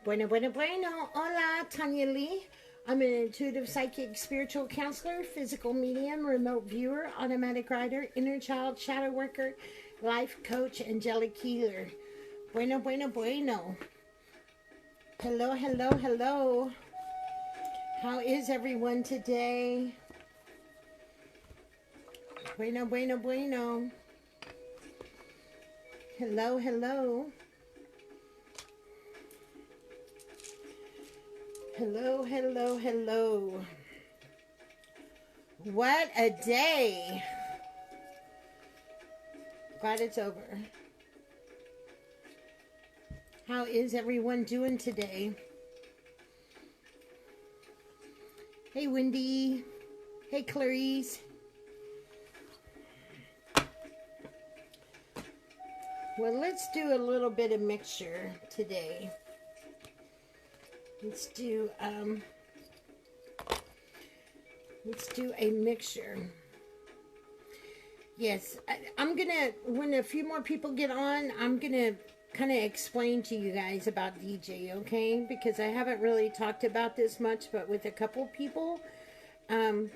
Bueno, bueno, bueno. Hola, Tanya Lee. I'm an intuitive psychic spiritual counselor, physical medium, remote viewer, automatic writer, inner child shadow worker, life coach, angelic healer. Bueno, bueno, bueno. Hello, hello, hello. How is everyone today? Bueno, bueno, bueno. Hello, hello. Hello, hello, hello. What a day. Glad it's over. How is everyone doing today? Hey, Wendy. Hey, Clarice. Well, let's do a little bit of mixture today. Let's do a mixture. Yes, I'm gonna, when a few more people get on, I'm gonna kind of explain to you guys about DJ, okay? Because I haven't really talked about this much, but with a couple people,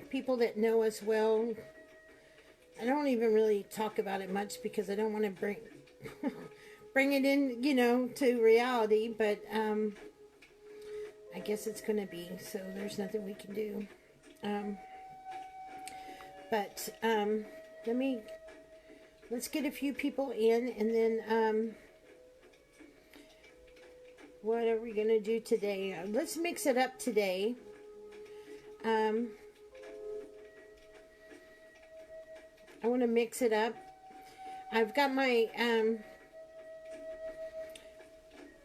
people that know us well, I don't even really talk about it much because I don't want to bring it in, you know, to reality, but I guess it's gonna be, so there's nothing we can do. Let's get a few people in, and then what are we gonna do today? Let's mix it up today. I want to mix it up. I've got my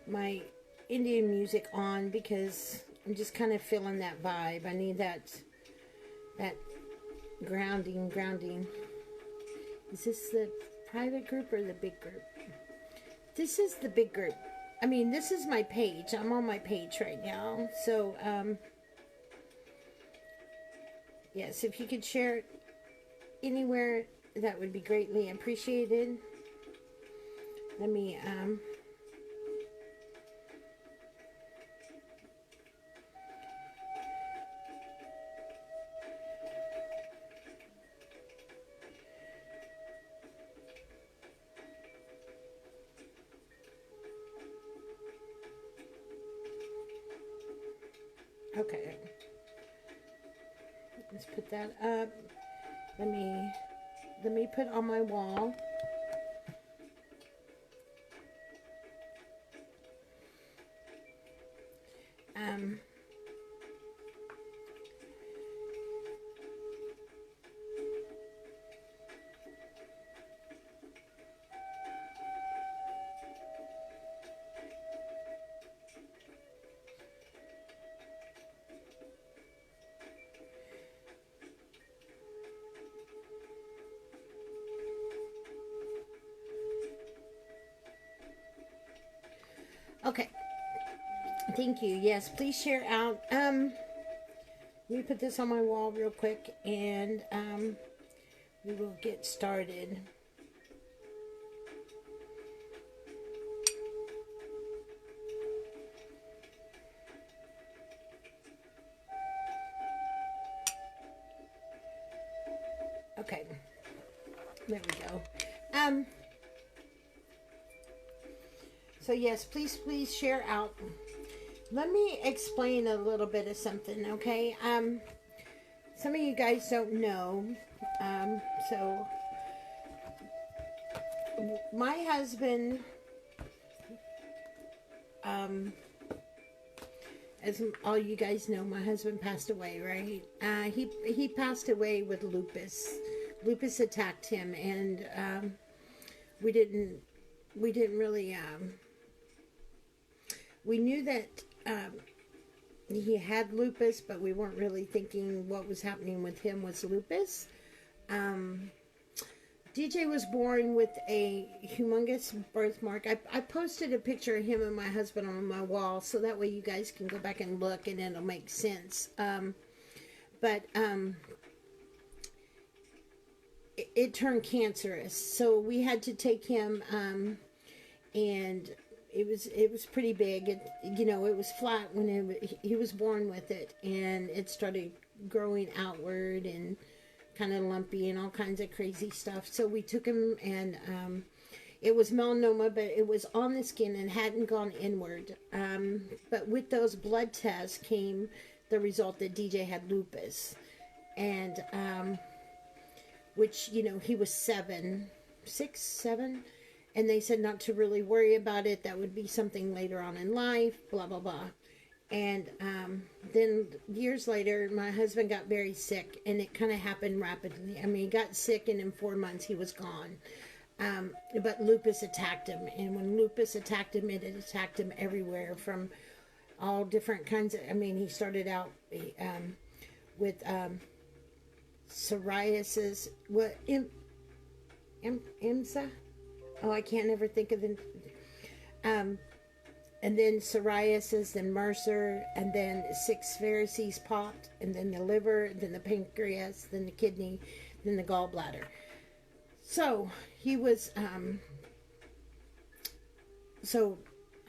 my Indian music on because I'm just kind of feeling that vibe. I need that grounding. Is this the private group or the big group? This is the big group. I mean, this is my page. I'm on my page right now. So, yes, if you could share it anywhere, that would be greatly appreciated. Let me, okay. Let's put that up. Let me put on my wall. Okay. Thank you. Yes, please share out. Let me put this on my wall real quick, and we will get started. Okay. There we go. So yes, please share out. Let me explain a little bit of something, okay? Some of you guys don't know. So my husband, as all you guys know, my husband passed away, right? He passed away with lupus. Lupus attacked him, and we didn't really. We knew that he had lupus, but we weren't really thinking what was happening with him was lupus. DJ was born with a humongous birthmark. I posted a picture of him and my husband on my wall, so that way you guys can go back and look, and it'll make sense. It turned cancerous, so we had to take him, and it was pretty big. It, you know, it was flat when he was born with it, and it started growing outward and kind of lumpy and all kinds of crazy stuff. So we took him, and it was melanoma, but it was on the skin and hadn't gone inward. But with those blood tests came the result that DJ had lupus, and which, you know, he was 6, 7. And they said not to really worry about it. That would be something later on in life, blah, blah, blah. And then years later, my husband got very sick, and it kind of happened rapidly. I mean, he got sick, and in 4 months, he was gone. But lupus attacked him. And when lupus attacked him, it attacked him everywhere, from all different kinds of... I mean, he started out with psoriasis. What? IMSA? Oh, I can't ever think of the... and then psoriasis, then Mercer, and then 6 varices popped, and then the liver, then the pancreas, then the kidney, then the gallbladder. So, he was... so,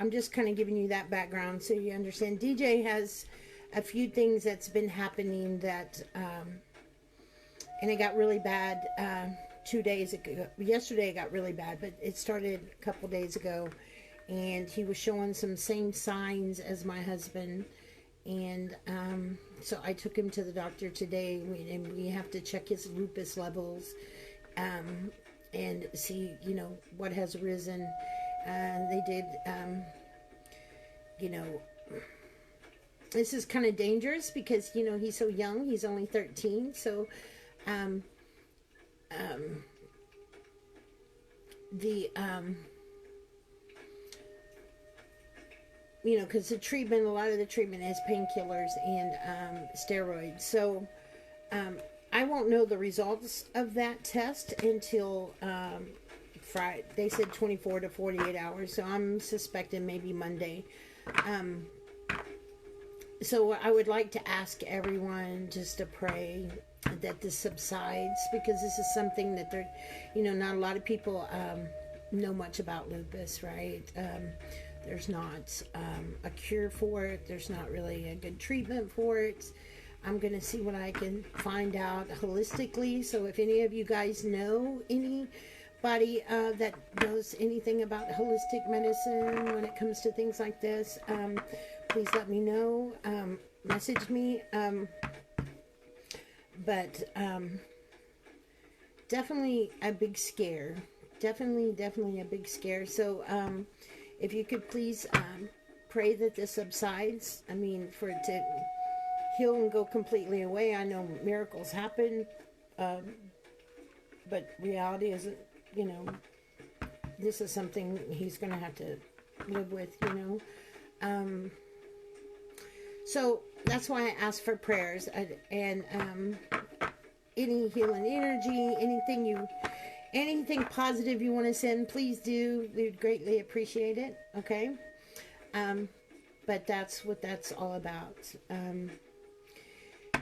I'm just kind of giving you that background so you understand. DJ has a few things that's been happening that... and it got really bad... 2 days ago. Yesterday it got really bad, but it started a couple days ago, and he was showing some same signs as my husband, and so I took him to the doctor today, and we have to check his lupus levels and see, you know, what has arisen. They did, you know, this is kind of dangerous because, you know, he's so young. He's only 13, so you know, because the treatment, a lot of the treatment is painkillers and steroids. So I won't know the results of that test until Friday. They said 24 to 48 hours, so I'm suspecting maybe Monday. So I would like to ask everyone just to pray that this subsides, because this is something that they're, you know, not a lot of people know much about lupus, right? There's not a cure for it. There's not really a good treatment for it. I'm going to see what I can find out holistically. So if any of you guys know anybody that knows anything about holistic medicine when it comes to things like this, please let me know. Message me. But definitely a big scare. Definitely a big scare. So if you could please pray that this subsides. I mean, for it to heal and go completely away. I know miracles happen, but reality isn't, you know, this is something he's going to have to live with, you know. So that's why I asked for prayers, and any healing energy, anything positive you want to send, please do. We'd greatly appreciate it. Okay. But that's what that's all about.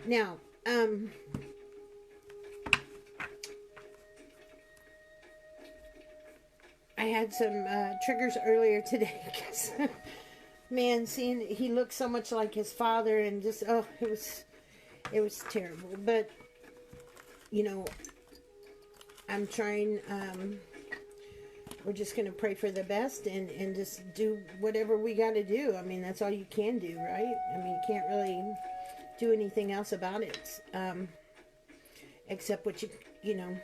Now, I had some triggers earlier today because, man, seeing he looked so much like his father, and just, oh, it was terrible. But, you know, I'm trying, we're just going to pray for the best and just do whatever we got to do. I mean, that's all you can do, right? I mean, you can't really do anything else about it, except what you know,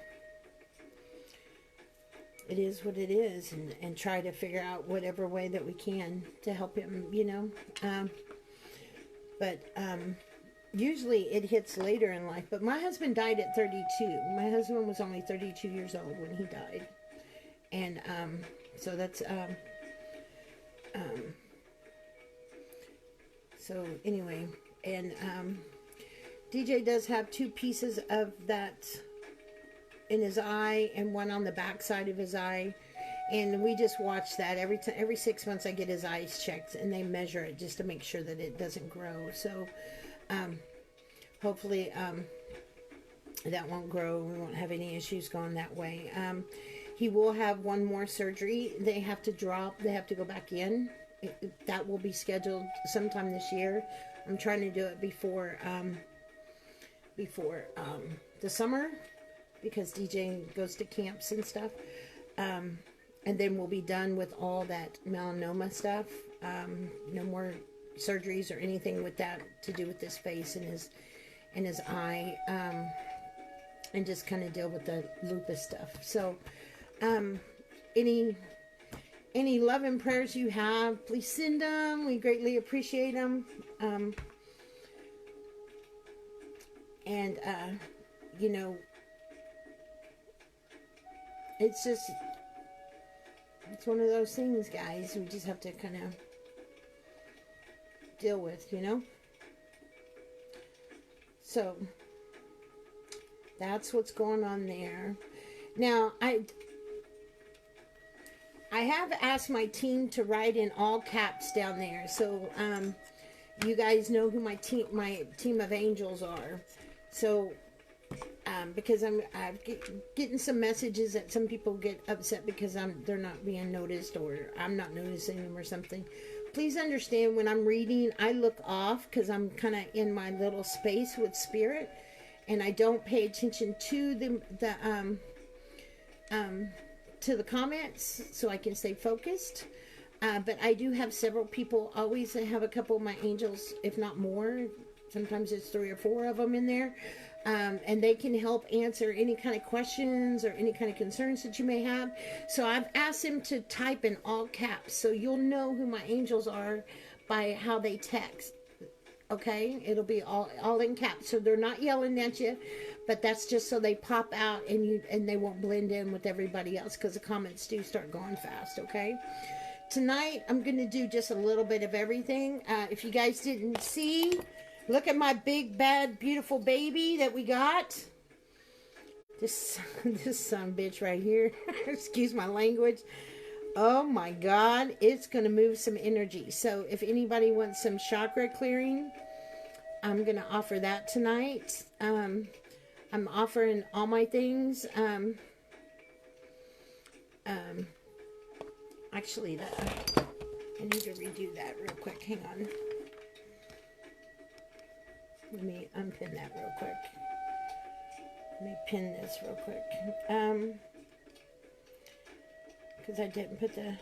it is what it is, and try to figure out whatever way that we can to help him, you know. But usually it hits later in life. But my husband died at 32. My husband was only 32 years old when he died. And so that's so anyway, and DJ does have 2 pieces of that in his eye and one on the back side of his eye, and we just watch that every 6 months. I get his eyes checked, and they measure it just to make sure that it doesn't grow. So hopefully that won't grow. We won't have any issues going that way. He will have one more surgery. They have to drop. They have to go back in. That will be scheduled sometime this year. I'm trying to do it before the summer, because DJ goes to camps and stuff. And then we'll be done with all that melanoma stuff. No more surgeries or anything with that to do with his face and his eye. And just kind of deal with the lupus stuff. So, any love and prayers you have, please send them. We greatly appreciate them. You know, it's one of those things, guys, we just have to kind of deal with, you know? So, that's what's going on there. Now, I have asked my team to write in all caps down there. So, you guys know who my team of angels are. So, because I'm getting some messages that some people get upset because they're not being noticed, or I'm not noticing them or something. Please understand, when I'm reading, I look off because I'm kind of in my little space with spirit, and I don't pay attention to the comments, so I can stay focused. But I do have several people. Always have a couple of my angels, if not more. Sometimes it's 3 or 4 of them in there. And they can help answer any kind of questions or any kind of concerns that you may have. So I've asked them to type in all caps, so you'll know who my angels are by how they text. Okay? It'll be all in caps, so they're not yelling at you, but that's just so they pop out and they won't blend in with everybody else, because the comments do start going fast. Okay? Tonight I'm going to do just a little bit of everything. If you guys didn't see, look at my big, bad, beautiful baby that we got. This son of a bitch right here. Excuse my language. Oh my God. It's going to move some energy. So if anybody wants some chakra clearing, I'm going to offer that tonight. I'm offering all my things. Actually, I need to redo that real quick. Hang on. Let me unpin that real quick. Let me pin this real quick. Because I didn't put the...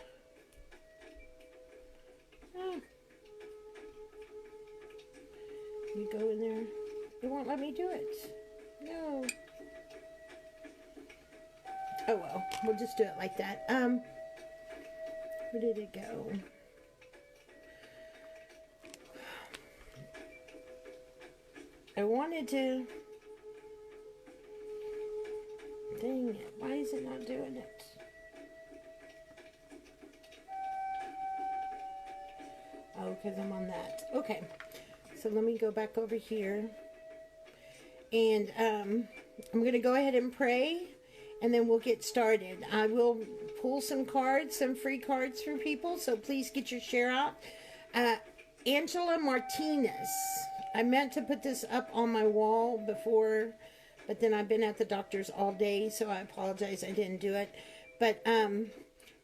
You go in there. It won't let me do it. No. Oh well. We'll just do it like that. Where did it go? I wanted to... Dang it. Why is it not doing it? Oh, because I'm on that. Okay. So let me go back over here. And I'm going to go ahead and pray. And then we'll get started. I will pull some cards, some free cards for people. So please get your share out. Angela Martinez. I meant to put this up on my wall before, but then I've been at the doctor's all day, so I apologize I didn't do it. But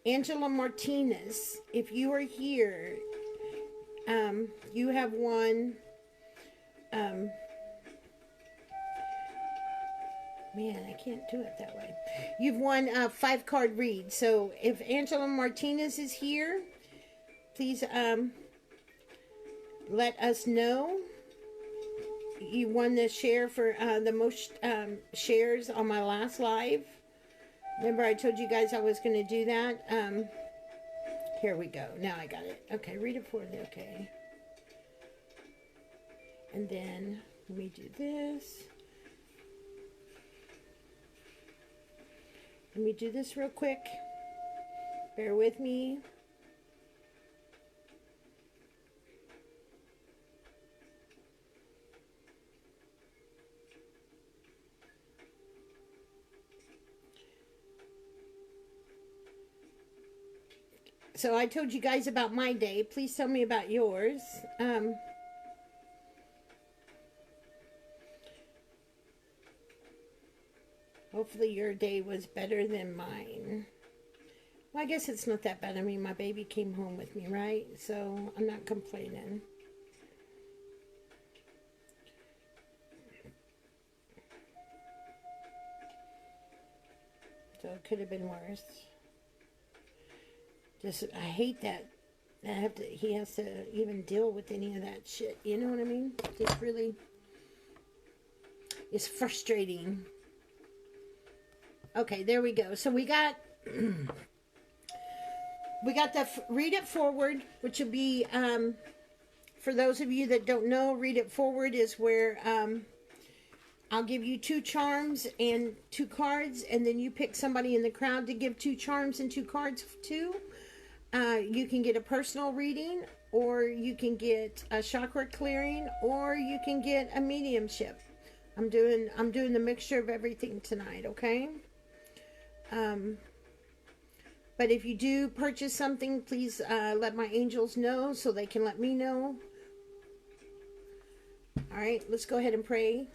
Angela Martinez, if you are here, you have won, man, I can't do it that way. You've won a 5-card read. So if Angela Martinez is here, please let us know. You won the share for the most shares on my last live. Remember I told you guys I was going to do that? Here we go. Now I got it. Okay, read it for me. Okay. And then let me do this. Let me do this real quick. Bear with me. So I told you guys about my day. Please tell me about yours. Hopefully your day was better than mine. Well, I guess it's not that bad. I mean, my baby came home with me, right? So I'm not complaining. So it could have been worse. Just, I hate that. He has to even deal with any of that shit. You know what I mean? Just really, it's frustrating. Okay, there we go. So we got the Read It Forward, which will be, for those of you that don't know, Read It Forward is where I'll give you 2 charms and 2 cards, and then you pick somebody in the crowd to give 2 charms and 2 cards to. You can get a personal reading, or you can get a chakra clearing, or you can get a mediumship. I'm doing the mixture of everything tonight, okay? But if you do purchase something, please let my angels know so they can let me know. All right, let's go ahead and pray.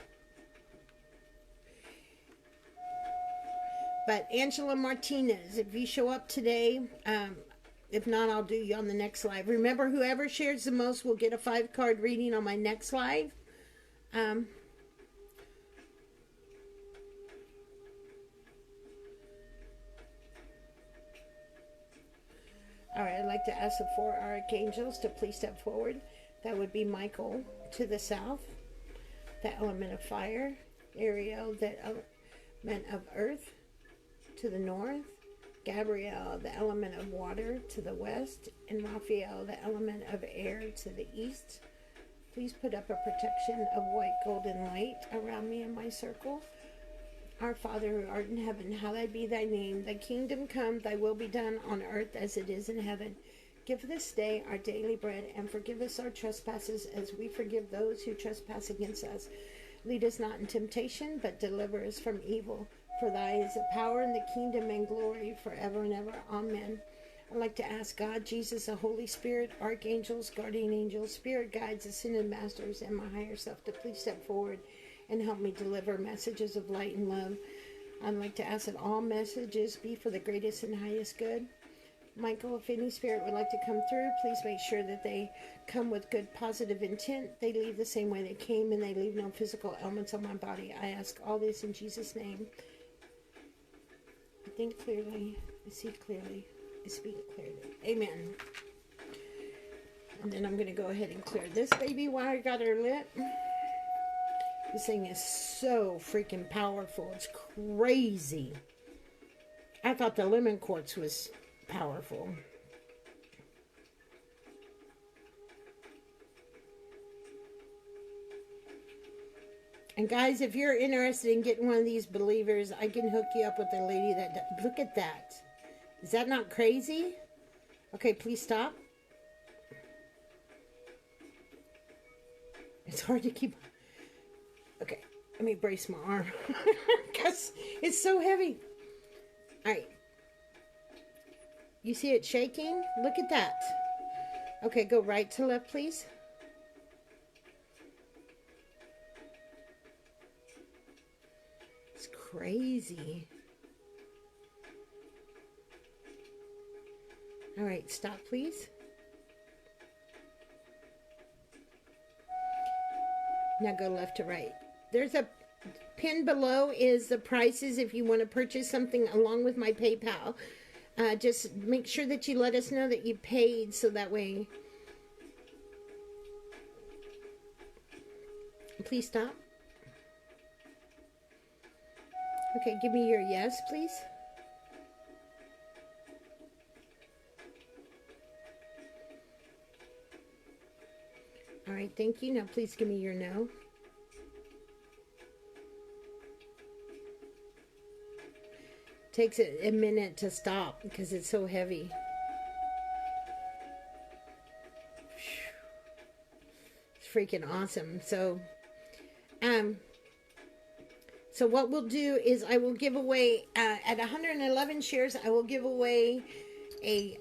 But Angela Martinez, if you show up today, if not, I'll do you on the next live. Remember, whoever shares the most will get a 5-card reading on my next live. All right, I'd like to ask the 4 archangels to please step forward. That would be Michael to the south, the element of fire. Ariel, the element of earth, to the north. Gabriel, the element of water, to the west. And Raphael, the element of air, to the east. Please put up a protection of white golden light around me and my circle. Our Father who art in heaven, hallowed be thy name. Thy kingdom come, thy will be done on earth as it is in heaven. Give this day our daily bread, and forgive us our trespasses as we forgive those who trespass against us. Lead us not in temptation, but deliver us from evil. For thy is the power and the kingdom and glory forever and ever. Amen. I'd like to ask God, Jesus, the Holy Spirit, archangels, guardian angels, spirit guides, ascended masters, and my higher self to please step forward and help me deliver messages of light and love. I'd like to ask that all messages be for the greatest and highest good. Michael, if any spirit would like to come through, please make sure that they come with good positive intent. They leave the same way they came, and they leave no physical ailments on my body. I ask all this in Jesus' name. I think clearly. I see clearly. I speak clearly. Amen. And then I'm going to go ahead and clear this baby while I got her lit. This thing is so freaking powerful. It's crazy. I thought the lemon quartz was powerful. And guys, if you're interested in getting one of these believers, I can hook you up with a lady that... Look at that. Is that not crazy? Okay, please stop. It's hard to keep... Okay, let me brace my arm. Because it's so heavy. Alright. You see it shaking? Look at that. Okay, go right to left, please. It's crazy. Alright, stop, please. Now go left to right. There's a pin below is the prices if you want to purchase something along with my PayPal. Just make sure that you let us know that you paid so that way. Please stop. Okay, give me your yes, please. All right, thank you. Now please give me your no. Takes a minute to stop because it's so heavy. It's freaking awesome. So what we'll do is I will give away, at 111 shares, I will give away a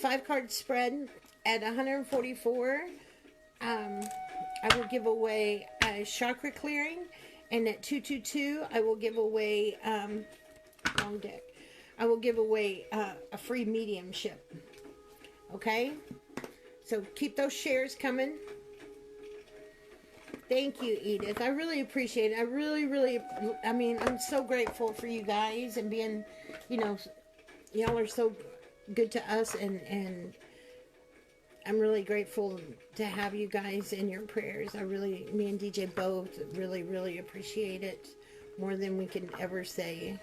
5-card spread. At 144, I will give away a chakra clearing. And at 222, I will give away, wrong deck. I will give away a free mediumship. Okay? So keep those shares coming. Thank you, Edith. I really appreciate it. I really, I mean, I'm so grateful for you guys and being, you know, y'all are so good to us, and I'm really grateful to have you guys in your prayers. Me and DJ both really appreciate it more than we can ever say.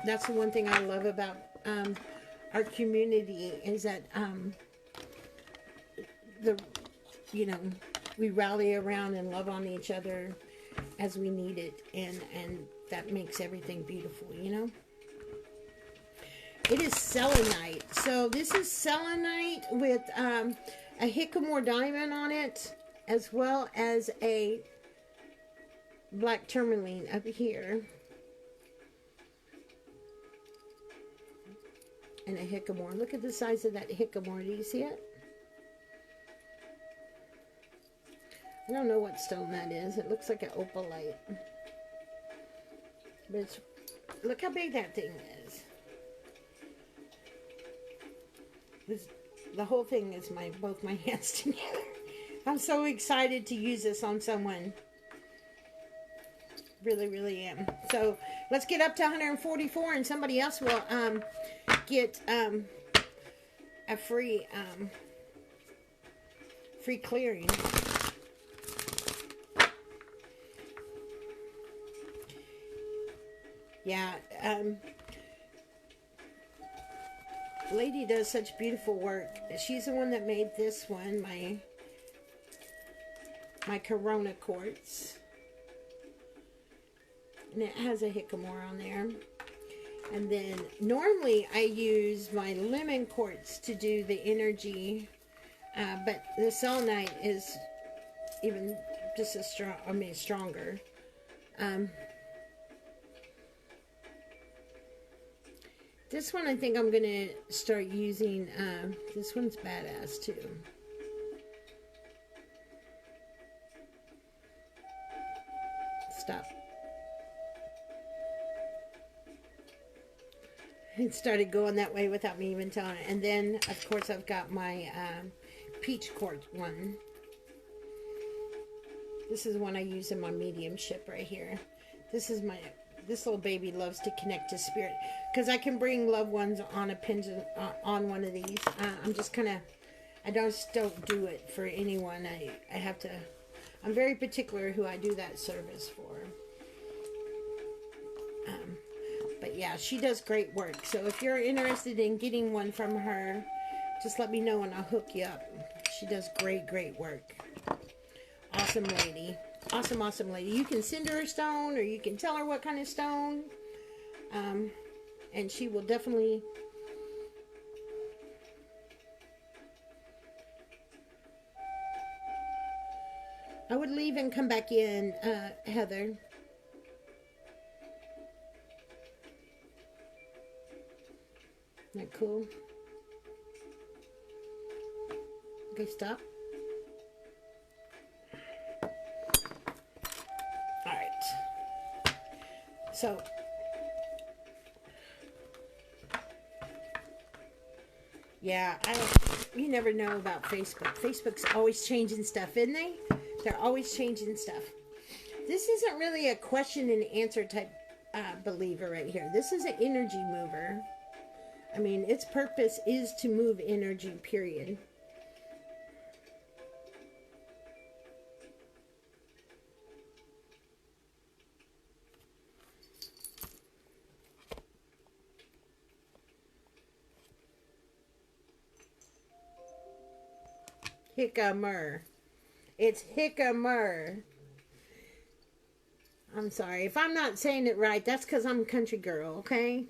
That's the one thing I love about our community is that we rally around and love on each other as we need it, and that makes everything beautiful, you know. It is selenite. So this is selenite with a Hickamore diamond on it, as well as a black tourmaline up here. And a Hickamore. Look at the size of that Hickamore. Do you see it? I don't know what stone that is. It looks like an opalite. But it's, look how big that thing is. The whole thing is both my hands together. I'm so excited to use this on someone. Really am. So let's get up to 144, and somebody else will get a free clearing. Yeah, lady does such beautiful work. She's the one that made this one, my Corona quartz. And it has a Hickamore on there. And then normally I use my lemon quartz to do the energy, but the selenite is even just as strong, stronger. This one I think I'm going to start using. This one's badass too. Stop. It started going that way without me even telling it. And then, of course, I've got my peach quartz one. This is one I use in my mediumship right here. This little baby loves to connect to spirit, because I can bring loved ones on a pendant on one of these. I'm just kind of, I just don't do it for anyone. I have to, I'm very particular who I do that service for. But yeah, she does great work. So if you're interested in getting one from her, just let me know and I'll hook you up. She does great work. Awesome lady. Awesome lady. You can send her a stone, or you can tell her what kind of stone. And she will definitely... I would leave and come back in, Heather. Isn't that cool? Okay, stop. Alright. So, yeah, you never know about Facebook. Facebook's always changing stuff, isn't they? They're always changing stuff. This isn't really a question and answer type believer right here. This is an energy mover. I mean, its purpose is to move energy, period. Hickamore. It's Hickamore. I'm sorry. If I'm not saying it right, that's because I'm a country girl, okay?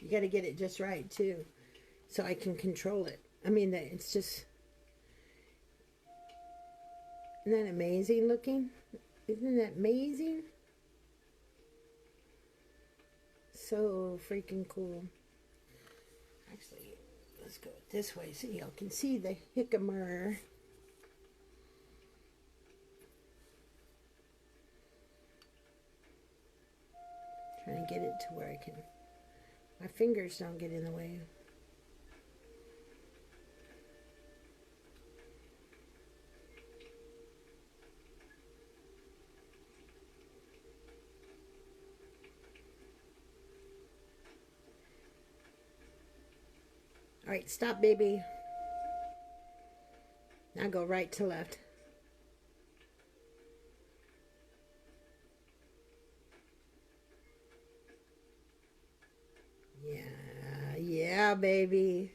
You got to get it just right, too, so I can control it. I mean, it's just... Isn't that amazing looking? Isn't that amazing? So freaking cool. Actually, Let's go this way so y'all can see the jicama. Trying to get it to where I can, my fingers don't get in the way. All right, stop, baby. Now go right to left. Yeah, baby.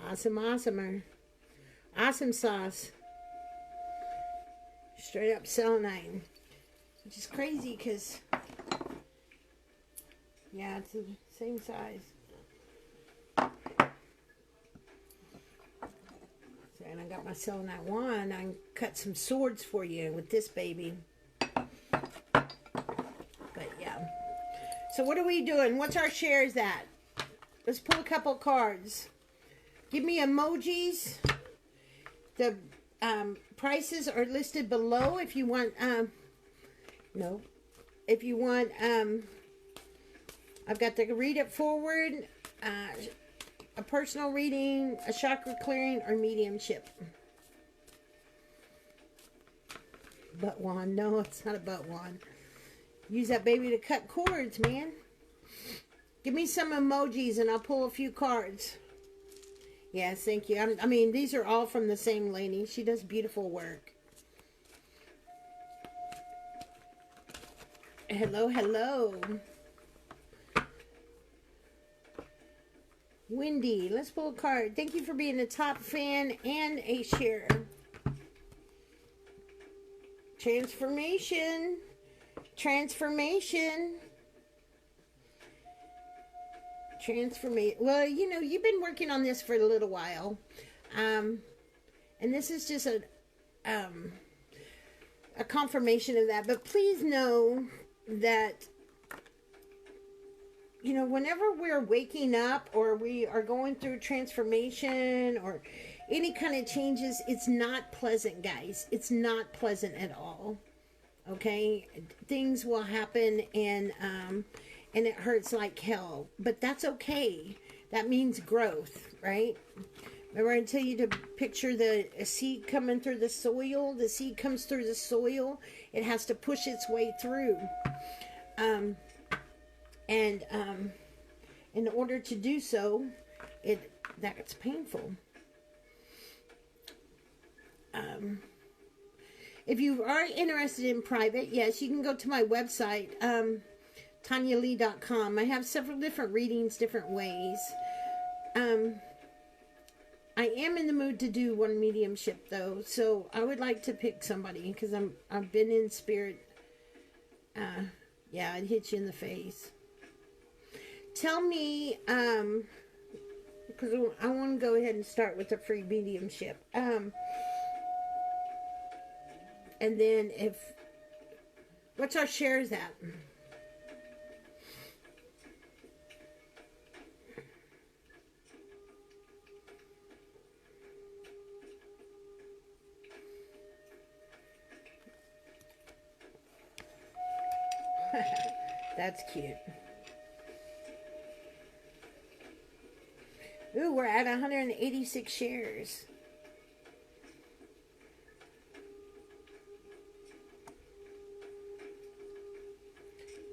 Awesomer. Awesome sauce. Straight up selenite. Which is crazy because, yeah, it's the same size. So, and I got my selenite wand. I can cut some swords for you with this baby. But yeah. So what are we doing? What's our shares at? Let's pull a couple cards. Give me emojis. The prices are listed below if you want, no. If you want, I've got the read it forward, a personal reading, a chakra clearing, or mediumship. Butt wand. No, it's not a butt wand. Use that baby to cut cords, man. Give me some emojis and I'll pull a few cards. Yes, thank you. I mean, these are all from the same lady. She does beautiful work. Hello, hello. Wendy, let's pull a card. Thank you for being a top fan and a share. Transformation. Transformation. Well, you know, you've been working on this for a little while. And this is just a confirmation of that. But please know that, you know, whenever we're waking up or we are going through transformation or any kind of changes, it's not pleasant, guys. It's not pleasant at all. Okay? Things will happen and it hurts like hell. But that's okay. That means growth, right? Remember I tell you to picture a seed coming through the soil. The seed comes through the soil. It has to push its way through. In order to do so, that's painful. If you are interested in private, yes, you can go to my website, TanyaLee.com. I have several different readings, different ways. I am in the mood to do one mediumship though, so I would like to pick somebody because I've been in spirit. Yeah, it hits you in the face. Tell me, because I want to go ahead and start with the free mediumship. And then what's our shares at? That's cute. Ooh, we're at 186 shares.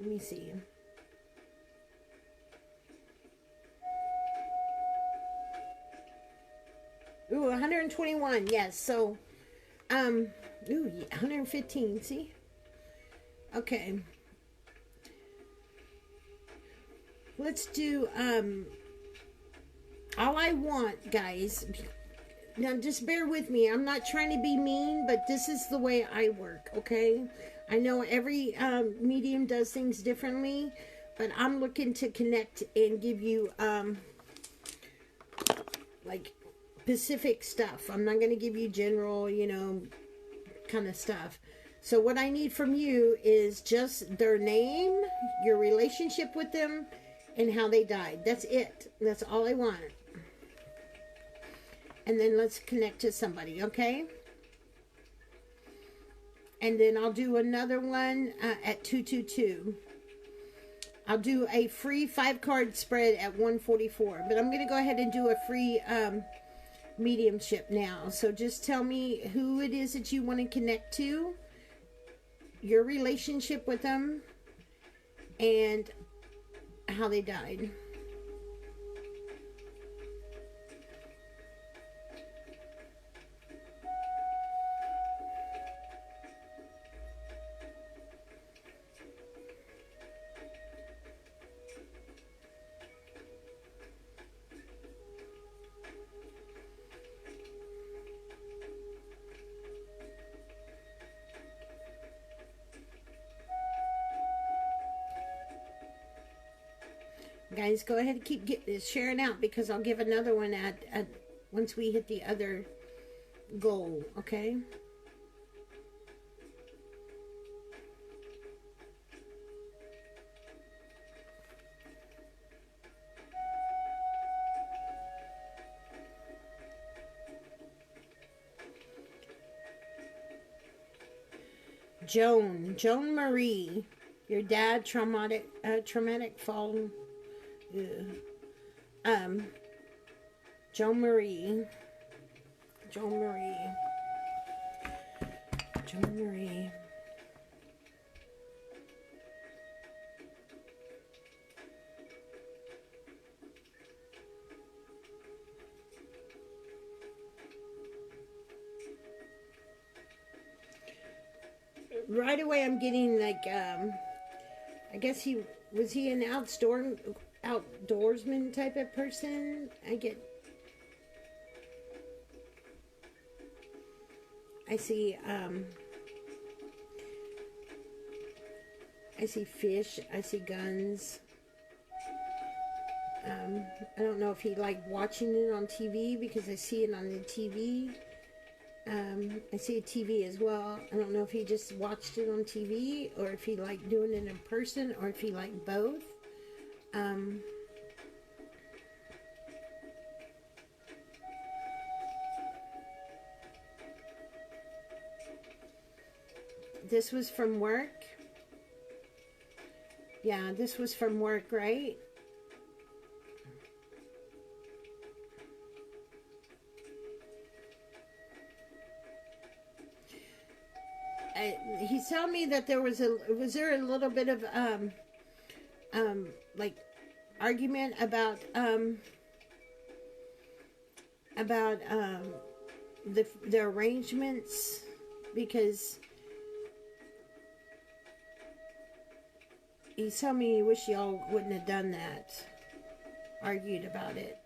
Let me see. Ooh, 121. Yes. So, ooh, 115. See? Okay. Let's do, all I want, guys, now just bear with me. I'm not trying to be mean, but this is the way I work, okay? I know every medium does things differently, but I'm looking to connect and give you, like, specific stuff. I'm not going to give you general, you know, kind of stuff. So what I need from you is just their name, your relationship with them, and how they died. That's it. That's all I want. And then let's connect to somebody, okay? And then I'll do another one at 222. I'll do a free 5-card spread at 144. But I'm going to go ahead and do a free mediumship now. So just tell me who it is that you want to connect to, your relationship with them, and how they died. Guys, go ahead and keep sharing out, because I'll give another one at once we hit the other goal, okay? Joan Marie, your dad traumatic fall. Joan Marie. Right away I'm getting like, I guess he an outdoorsman type of person. I see fish, I see guns. I don't know if he liked watching it on TV, because I see it on the TV. I see a TV as well. I don't know if he just watched it on TV, or if he liked doing it in person, or if he liked both. This was from work. Yeah, this was from work, right? He's telling me that was there a little bit of like argument about the arrangements, because he's telling me he wish y'all wouldn't have done that, argued about it.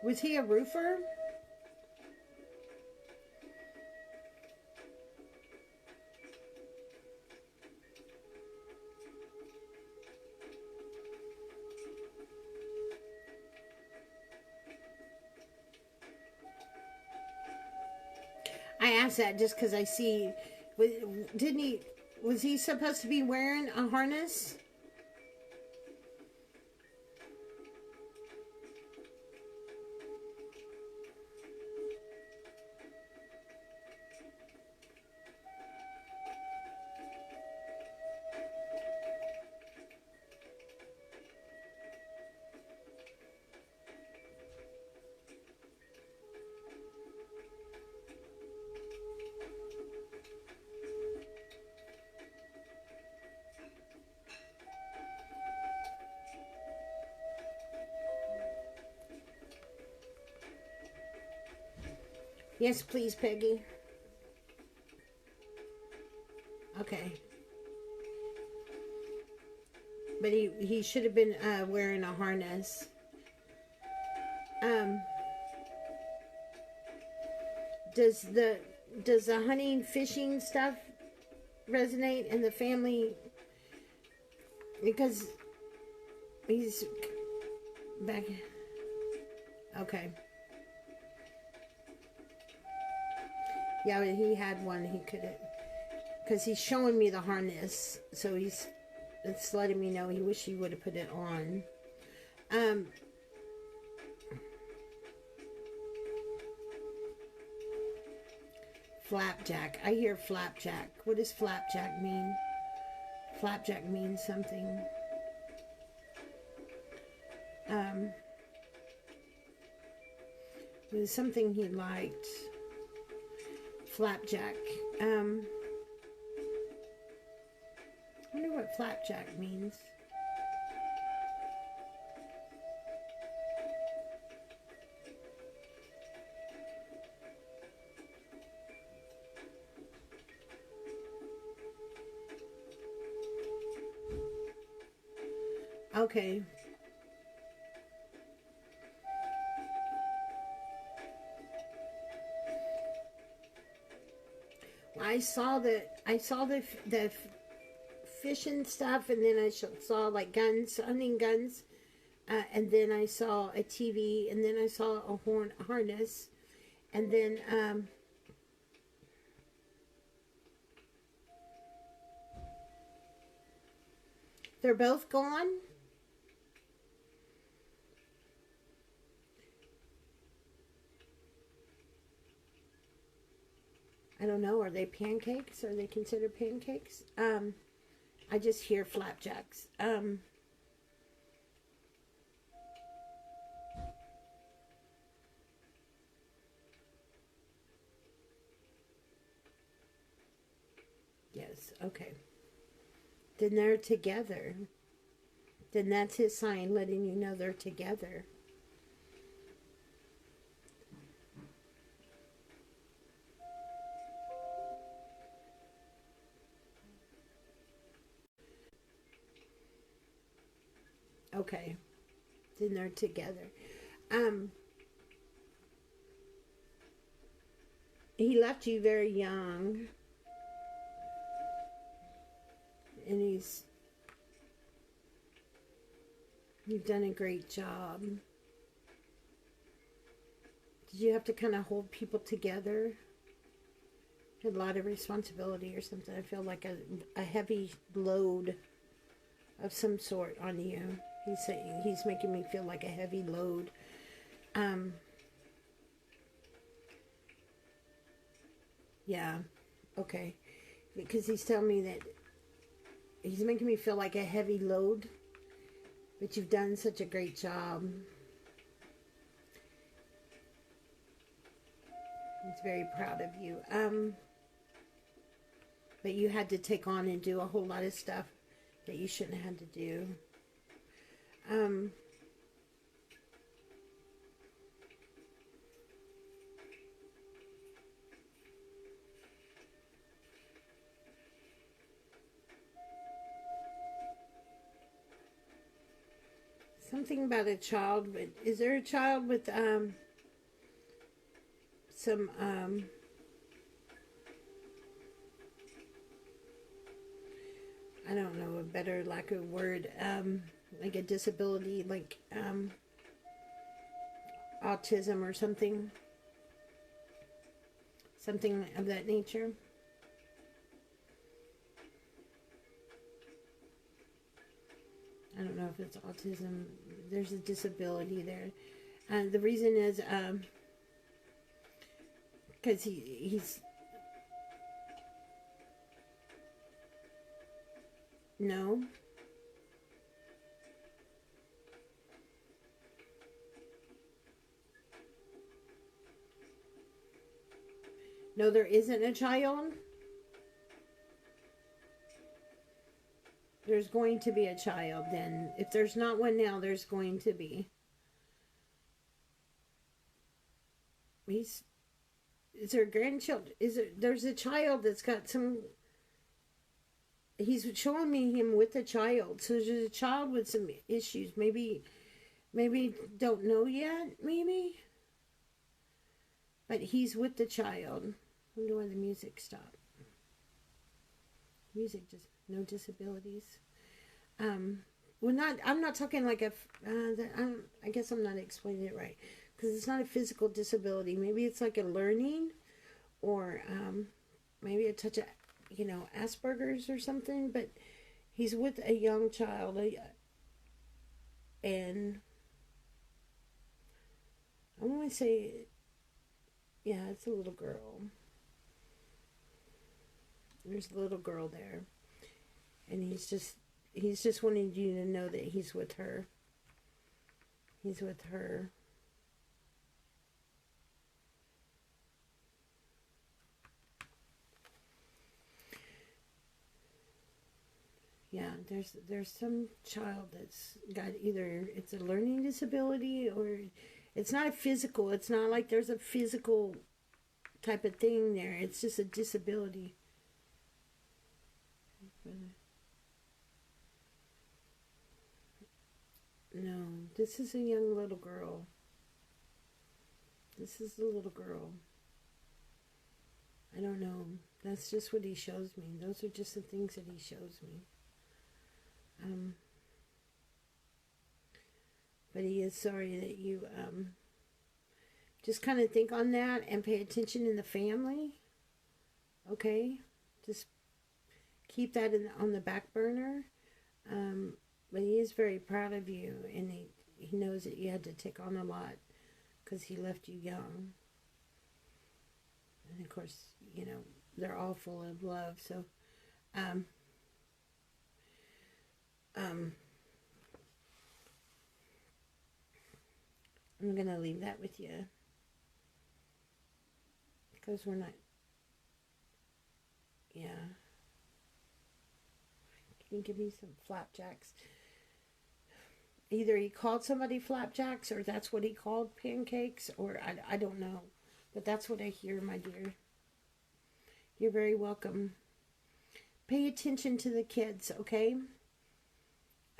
Was he a roofer? I asked that just because I see, was he supposed to be wearing a harness? Yes, please, Peggy. Okay. But he should have been wearing a harness. Does the hunting, fishing stuff resonate in the family Because he's back. Okay. Yeah, he had one. He couldn't. Because he's showing me the harness. So it's letting me know he wish he would have put it on. Flapjack. I hear flapjack. What does flapjack mean? Flapjack means something. It was something he liked. Flapjack. I wonder what flapjack means. Okay. I saw the fish and stuff, and then I saw like guns, hunting guns, and then I saw a TV, and then I saw a harness, and then they're both gone. I don't know. Are they pancakes? Are they considered pancakes? I just hear flapjacks. Yes. Okay. Then they're together. Then that's his sign letting you know they're together. Okay. Then they're together. He left you very young. And you've done a great job. Did you have to kind of hold people together? Had a lot of responsibility or something. I feel like a heavy load of some sort on you. He's saying he's making me feel like a heavy load. Yeah. Okay. Because he's telling me that he's making me feel like a heavy load. But you've done such a great job. He's very proud of you. But you had to take on and do a whole lot of stuff that you shouldn't have had to do. Something about a child. Is there a child with some I don't know a better lack of word, like a disability, like autism or something of that nature? I don't know if it's autism. There's a disability there. And the reason is because he's no. No, there isn't a child. There's going to be a child then. If there's not one now, there's going to be. Is there grandchildren? There's a child that's got some. He's showing me him with a child. So there's a child with some issues. Maybe don't know yet, maybe. But he's with the child. I wonder why the music stopped. Music just, no disabilities. well, I'm not talking like I guess I'm not explaining it right, because it's not a physical disability. Maybe it's like a learning, or maybe a touch of, Asperger's or something. But he's with a young child, and I want to say, yeah, it's a little girl. There's a little girl there, and he's just wanting you to know that he's with her. He's with her. Yeah, there's some child that's got, either it's a learning disability, or it's not a physical. It's not like there's a physical type of thing there. It's just a disability. No, this is a young little girl. This is the little girl. I don't know. That's just what he shows me. Those are just the things that he shows me. But he is sorry that you just kind of think on that and pay attention in the family. Okay? Just keep that on the back burner. But he is very proud of you, and he knows that you had to take on a lot because he left you young. And of course, they're all full of love. So, I'm going to leave that with you, because we're not, yeah. Can you give me some flapjacks? Either he called somebody flapjacks, or that's what he called pancakes, or I don't know. But that's what I hear, my dear. You're very welcome. Pay attention to the kids, okay?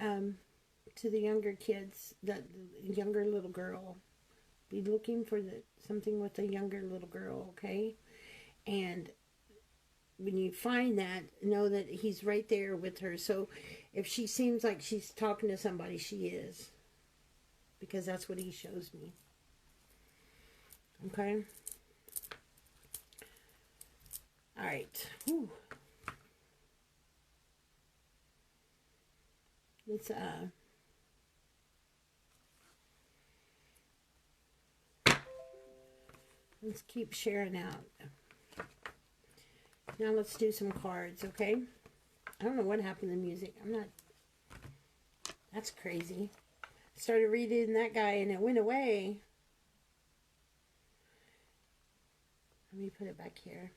To the younger kids, the younger little girl. Be looking for something with a younger little girl, okay? And when you find that, know that he's right there with her. So if she seems like she's talking to somebody, she is. Because that's what he shows me. Okay? Alright. Let's keep sharing out. Now let's do some cards, okay? I don't know what happened to the music. That's crazy. Started reading that guy and it went away. Let me put it back here.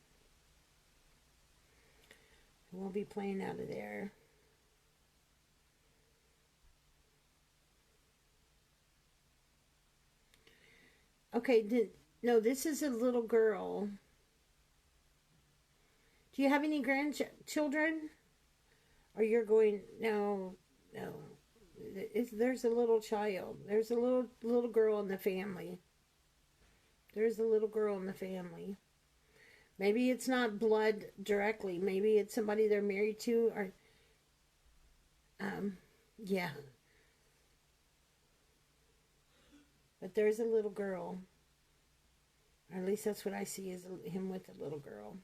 It won't be playing out of there. Okay, no, this is a little girl. Do you have any grandchildren? Or you're going, no. There's a little child. There's a little girl in the family. There's a little girl in the family. Maybe it's not blood directly. Maybe it's somebody they're married to, or, yeah. But there's a little girl. Or at least that's what I see, is him with a little girl.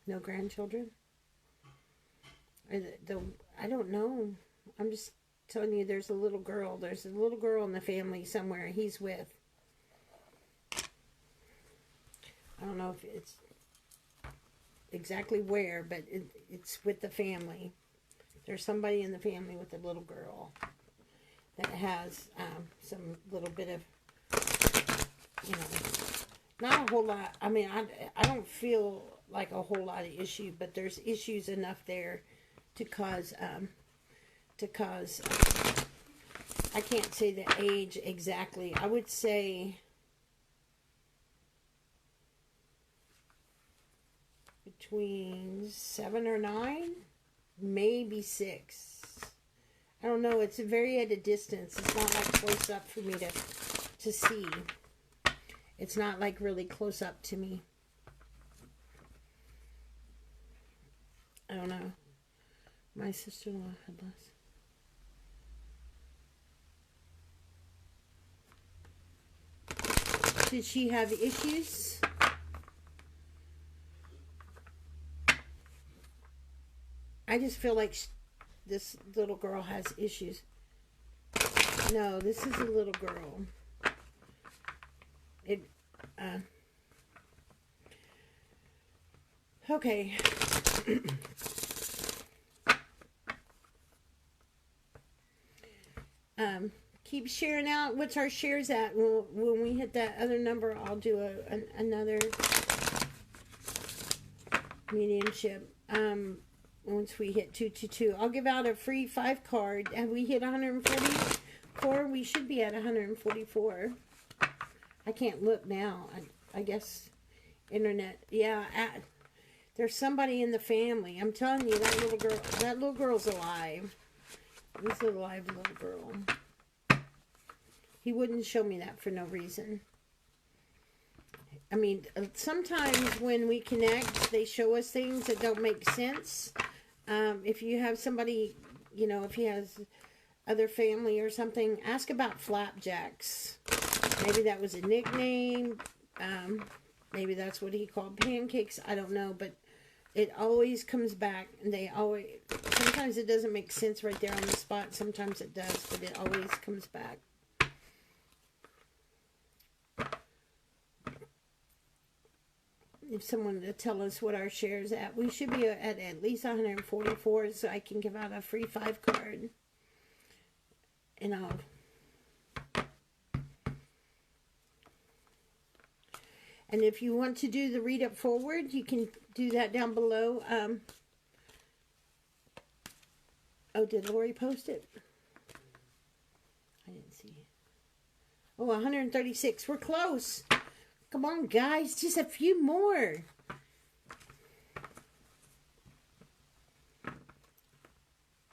No grandchildren? I don't know. I'm just telling you, there's a little girl. There's a little girl in the family somewhere he's with. I don't know if it's exactly where, but it's with the family. There's somebody in the family with a little girl that has some little bit of, not a whole lot. I mean, I don't feel like a whole lot of issue, but there's issues enough there to cause I can't say the age exactly. I would say between 7 or 9, maybe 6. I don't know. It's very at a distance. It's not like close up for me to see. It's not like really close up to me. I don't know. My sister-in-law had lost. Did she have issues? I just feel like this little girl has issues. No, this is a little girl. Okay. Keep sharing out. What's our shares at? When we hit that other number, I'll do another mediumship. Once we hit 222, I'll give out a free 5 card. Have we hit 144? We should be at 144. I can't look now. I guess internet. Yeah, there's somebody in the family. I'm telling you, that little girl's alive. This is a live little girl. He wouldn't show me that for no reason. I mean, sometimes when we connect, they show us things that don't make sense. If you have somebody, you know, if he has other family or something, ask about flapjacks. Maybe that was a nickname. Maybe that's what he called pancakes. I don't know, but it always comes back. And sometimes it doesn't make sense right there on the spot. Sometimes it does, but it always comes back. If someone to tell us what our shares at, we should be at least 144, so I can give out a free 5 card. And and if you want to do the read up forward, you can do that down below. Oh, did Lori post it? I didn't see it. Oh, 136. We're close. Come on, guys. Just a few more.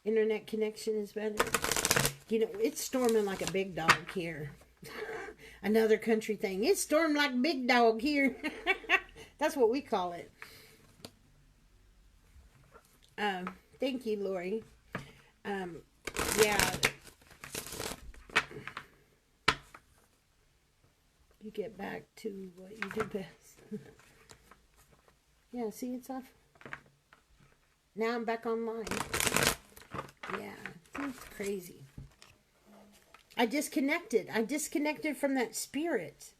Internet connection is better. You know, it's storming like a big dog here. Another country thing. It's storming like a big dog here. That's what we call it. Thank you, Lori. Yeah. You get back to what you do best. Yeah, see, it's off. Now I'm back online. Yeah, it's crazy. I disconnected. I disconnected from that spirit.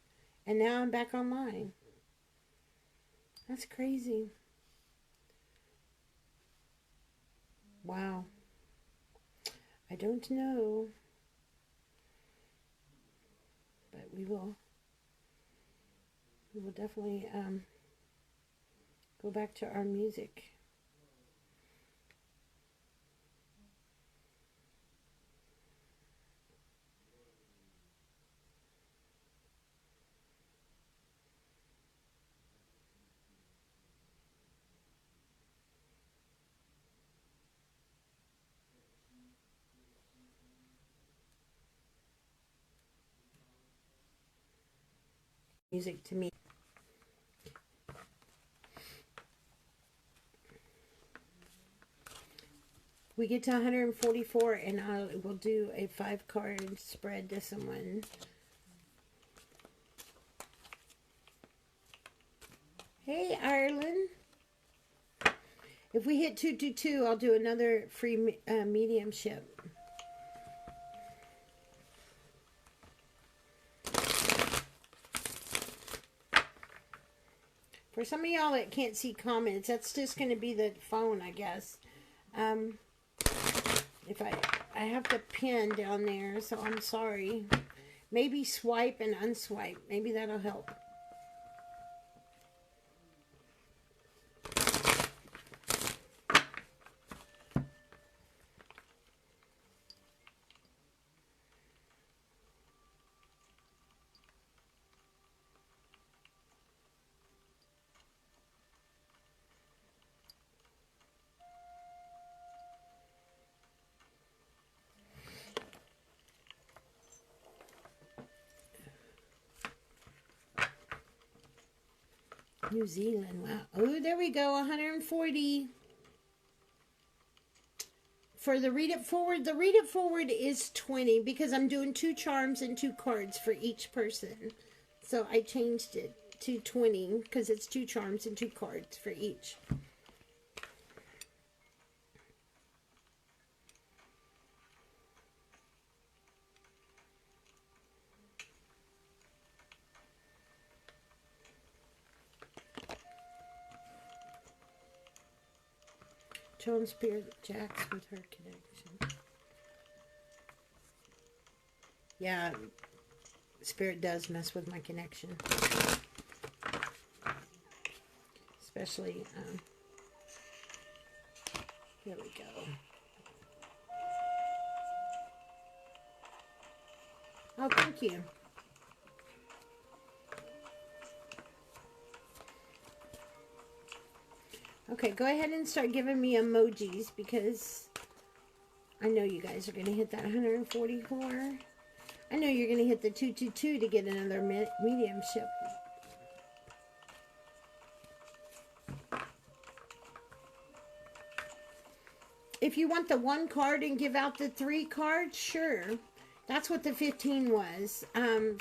And now I'm back online. That's crazy. Wow. I don't know. But we will definitely go back to our music. Music to me. We get to 144 and I will do a 5 card spread to someone. Hey, Ireland. If we hit 222, I'll do another free mediumship. For some of y'all that can't see comments, that's just going to be the phone, I guess. If I have to pin down there, so I'm sorry. Maybe swipe and unswipe. Maybe that'll help. New Zealand, wow. Oh, there we go, 140. For the Read It Forward is 20 because I'm doing 2 charms and 2 cards for each person. So I changed it to 20 because it's 2 charms and 2 cards for each. Joan Spirit Jax with her connection. Yeah, Spirit does mess with my connection. Especially, here we go. Oh, thank you. Okay, go ahead and start giving me emojis because I know you guys are going to hit that 144. I know you're going to hit the 222 to get another mediumship. If you want the 1 card and give out the 3 cards, sure. That's what the 15 was.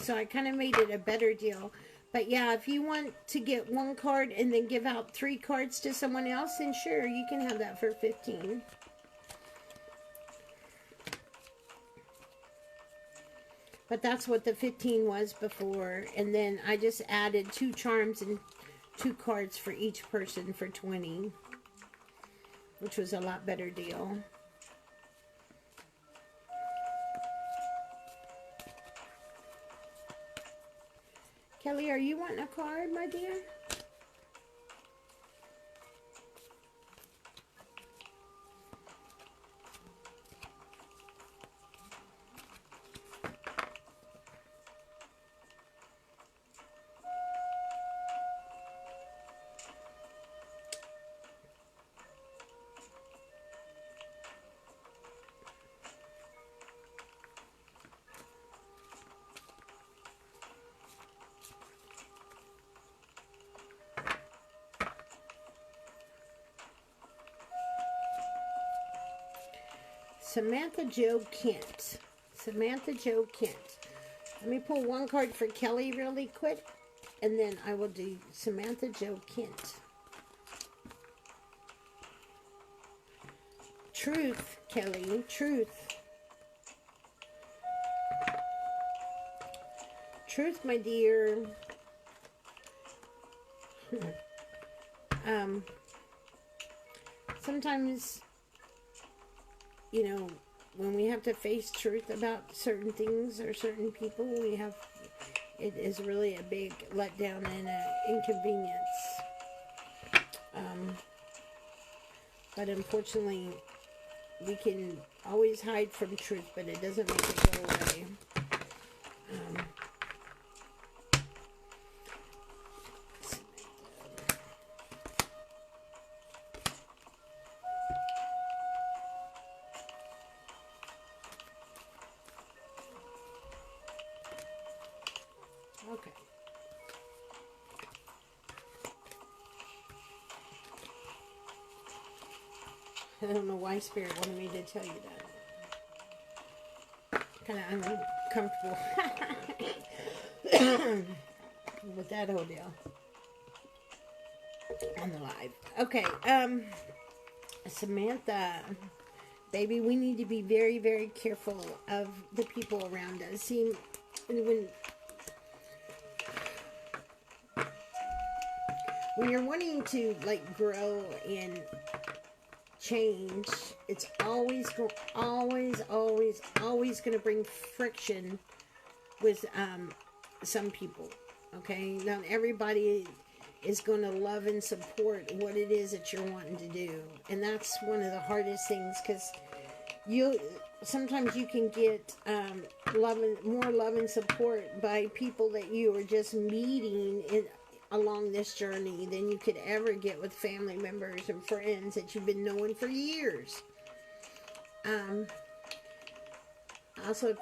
So I kind of made it a better deal. But yeah, if you want to get 1 card and then give out 3 cards to someone else, then sure, you can have that for 15. But that's what the 15 was before. And then I just added 2 charms and 2 cards for each person for 20. Which was a lot better deal. Kelly, are you wanting a card, my dear? Samantha Jo Kent. Samantha Jo Kent. Let me pull 1 card for Kelly really quick, and then I will do Samantha Jo Kent. Truth, Kelly. Truth. Truth, my dear. Sometimes, you know, when we have to face truth about certain things or certain people, it is really a big letdown and an inconvenience. But unfortunately, we can always hide from truth, but it doesn't make it go away. Okay. I don't know why Spirit wanted me to tell you that. Kind of uncomfortable with that whole deal on the live. Okay, Samantha, baby, we need to be very, very careful of the people around us. See, when you're wanting to like grow and change, it's always going to bring friction with some people. Okay, not everybody is going to love and support what it is that you're wanting to do, and that's one of the hardest things, because sometimes you can get more love and support by people that you are just meeting along this journey than you could ever get with family members and friends that you've been knowing for years. Also,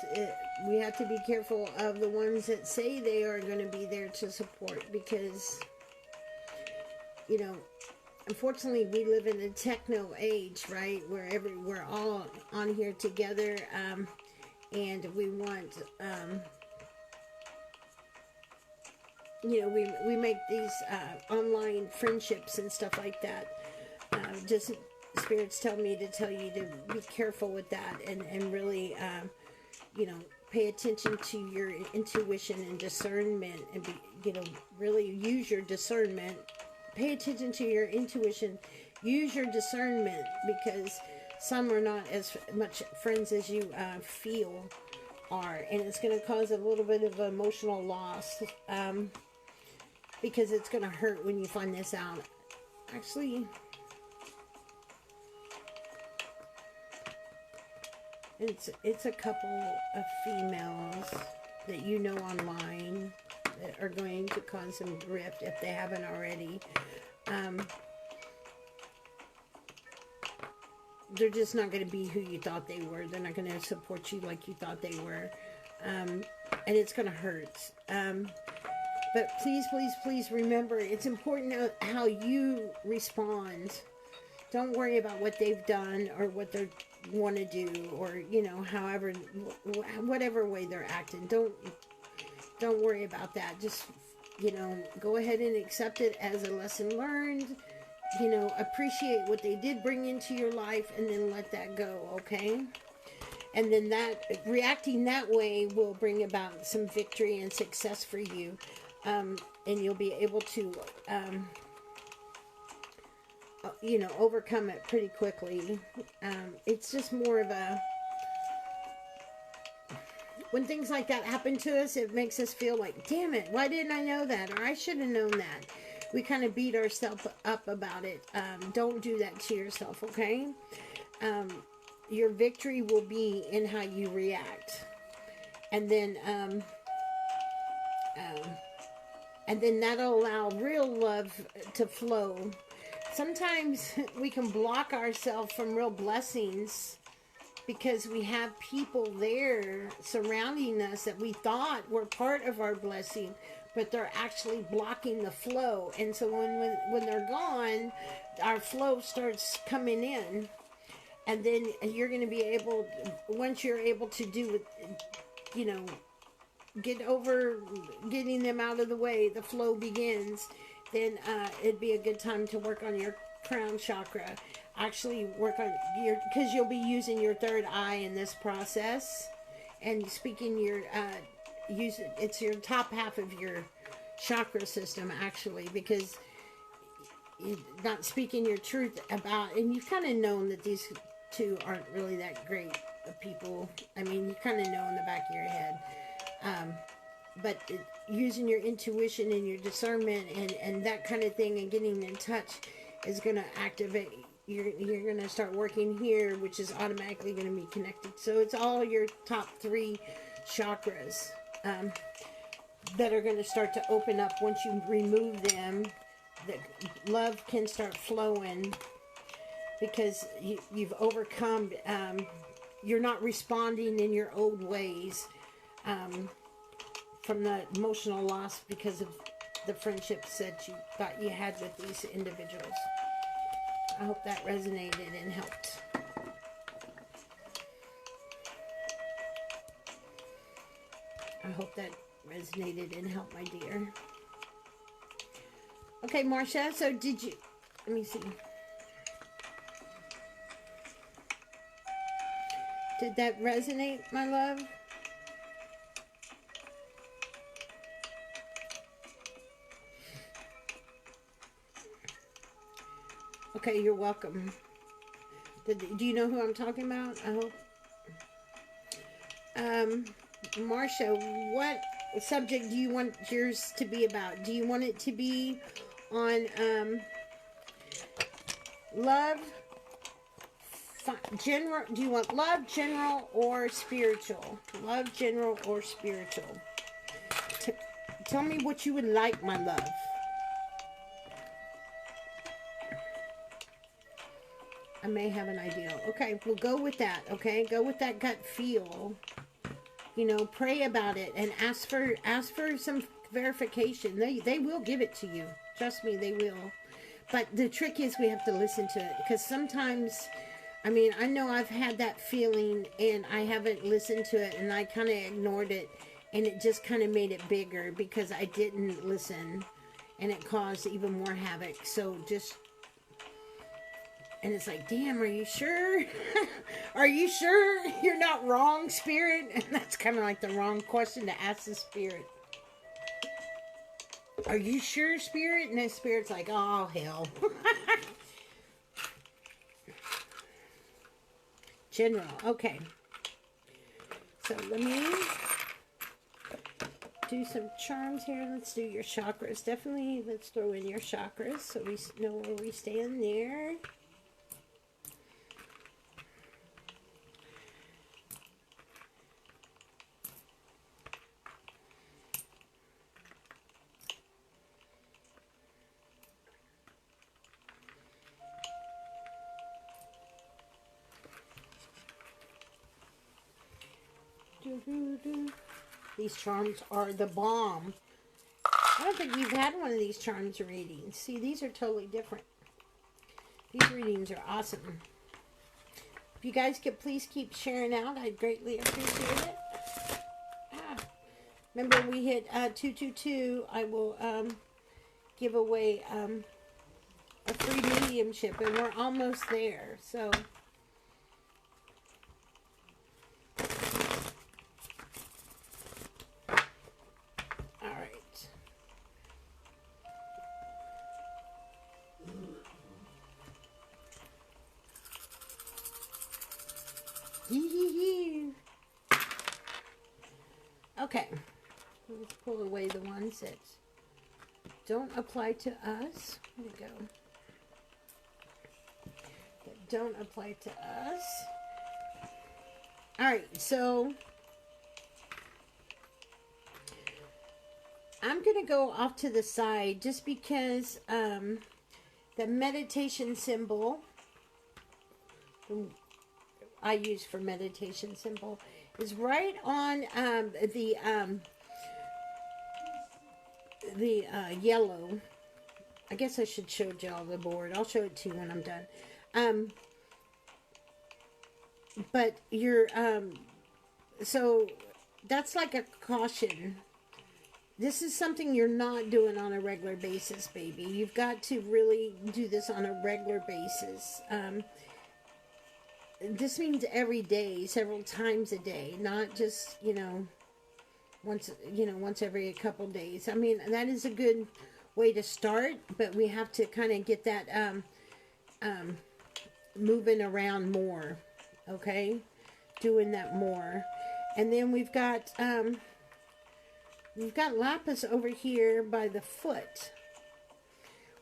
we have to be careful of the ones that say they are going to be there to support, because, you know, unfortunately, we live in a techno age, right? Where we're all on here together, and we want, you know, we make these online friendships and stuff like that. Just spirits tell me to tell you to be careful with that, and really, you know, pay attention to your intuition and discernment, and be, you know, really use your discernment. Pay attention to your intuition. Use your discernment, because some are not as much friends as you feel are, and it's going to cause a little bit of emotional loss, because it's going to hurt when you find this out. Actually, it's a couple of females that you know online that are going to cause some rift if they haven't already. They're just not going to be who you thought they were. They're not going to support you like you thought they were. And it's going to hurt. But please, please, please remember, it's important how you respond. Don't worry about what they've done or what they want to do, or, you know, however, whatever way they're acting. Don't worry about that. Just, you know, go ahead and accept it as a lesson learned. You know, appreciate what they did bring into your life, and then let that go, okay? And then that, reacting that way will bring about some victory and success for you. And you'll be able to, you know, overcome it pretty quickly. It's just more of a, when things like that happen to us, it makes us feel like, damn it, why didn't I know that? Or I should have known that. We kind of beat ourselves up about it. Don't do that to yourself, okay? Your victory will be in how you react. And then that'll allow real love to flow. Sometimes we can block ourselves from real blessings because we have people there surrounding us that we thought were part of our blessing, but they're actually blocking the flow. And so when they're gone, our flow starts coming in. And then you're going to be able, once you're able to do it, you know, get over getting them out of the way, the flow begins. Then it'd be a good time to work on your crown chakra. Actually work on your, because you'll be using your third eye in this process. And speaking your, it's your top half of your chakra system, actually, because you're not speaking your truth about, and you've kind of known that these two aren't really that great of people. I mean, you kind of know in the back of your head. But using your intuition and your discernment and that kind of thing, and getting in touch is going to activate. You're going to start working here, which is automatically going to be connected. So it's all your top 3 chakras that are going to start to open up. Once you remove them, the love can start flowing, because you've overcome, you're not responding in your old ways from the emotional loss because of the friendships that you thought you had with these individuals. I hope that resonated and helped. I hope that resonated and helped, my dear. Okay, Marcia, so did you... Let me see. Did that resonate, my love? Okay, you're welcome. Do you know who I'm talking about? I hope. Marcia, what subject do you want yours to be about? Do you want it to be on love, general? Do you want love, general, or spiritual? Love, general, or spiritual? Tell me what you would like, my love. I may have an idea. Okay, we'll go with that, okay? Go with that gut feel. You know, pray about it and ask for some verification. They will give it to you. Trust me, they will. But the trick is we have to listen to it, because sometimes, I mean, I know I've had that feeling and I haven't listened to it, and I kind of ignored it, and it just kind of made it bigger because I didn't listen, and it caused even more havoc. So just, and it's like, damn, are you sure? Are you sure you're not wrong, Spirit? And that's kind of like the wrong question to ask the Spirit. Are you sure, Spirit? And the Spirit's like, oh, hell. General. Okay. So let me do some charms here. Let's do your chakras. Definitely, let's throw in your chakras so we know where we stand there. These charms are the bomb. I don't think you've had one of these charms readings. See, these are totally different. These readings are awesome. If you guys could please keep sharing out, I'd greatly appreciate it. Remember, we hit 222. I will give away a free mediumship, and we're almost there. So. Okay, let's pull away the ones that don't apply to us. Where'd it go? That don't apply to us. Alright, so I'm going to go off to the side just because the meditation symbol I use for meditation symbol is right on the yellow. I guess I should show y'all the board. I'll show it to you when I'm done. But you're so that's like a caution. This is something you're not doing on a regular basis, baby. You've got to really do this on a regular basis. This means every day, several times a day, not just, once every couple days. I mean, that is a good way to start, but we have to kind of get that moving around more, okay? Doing that more. And then we've got lapis over here by the foot,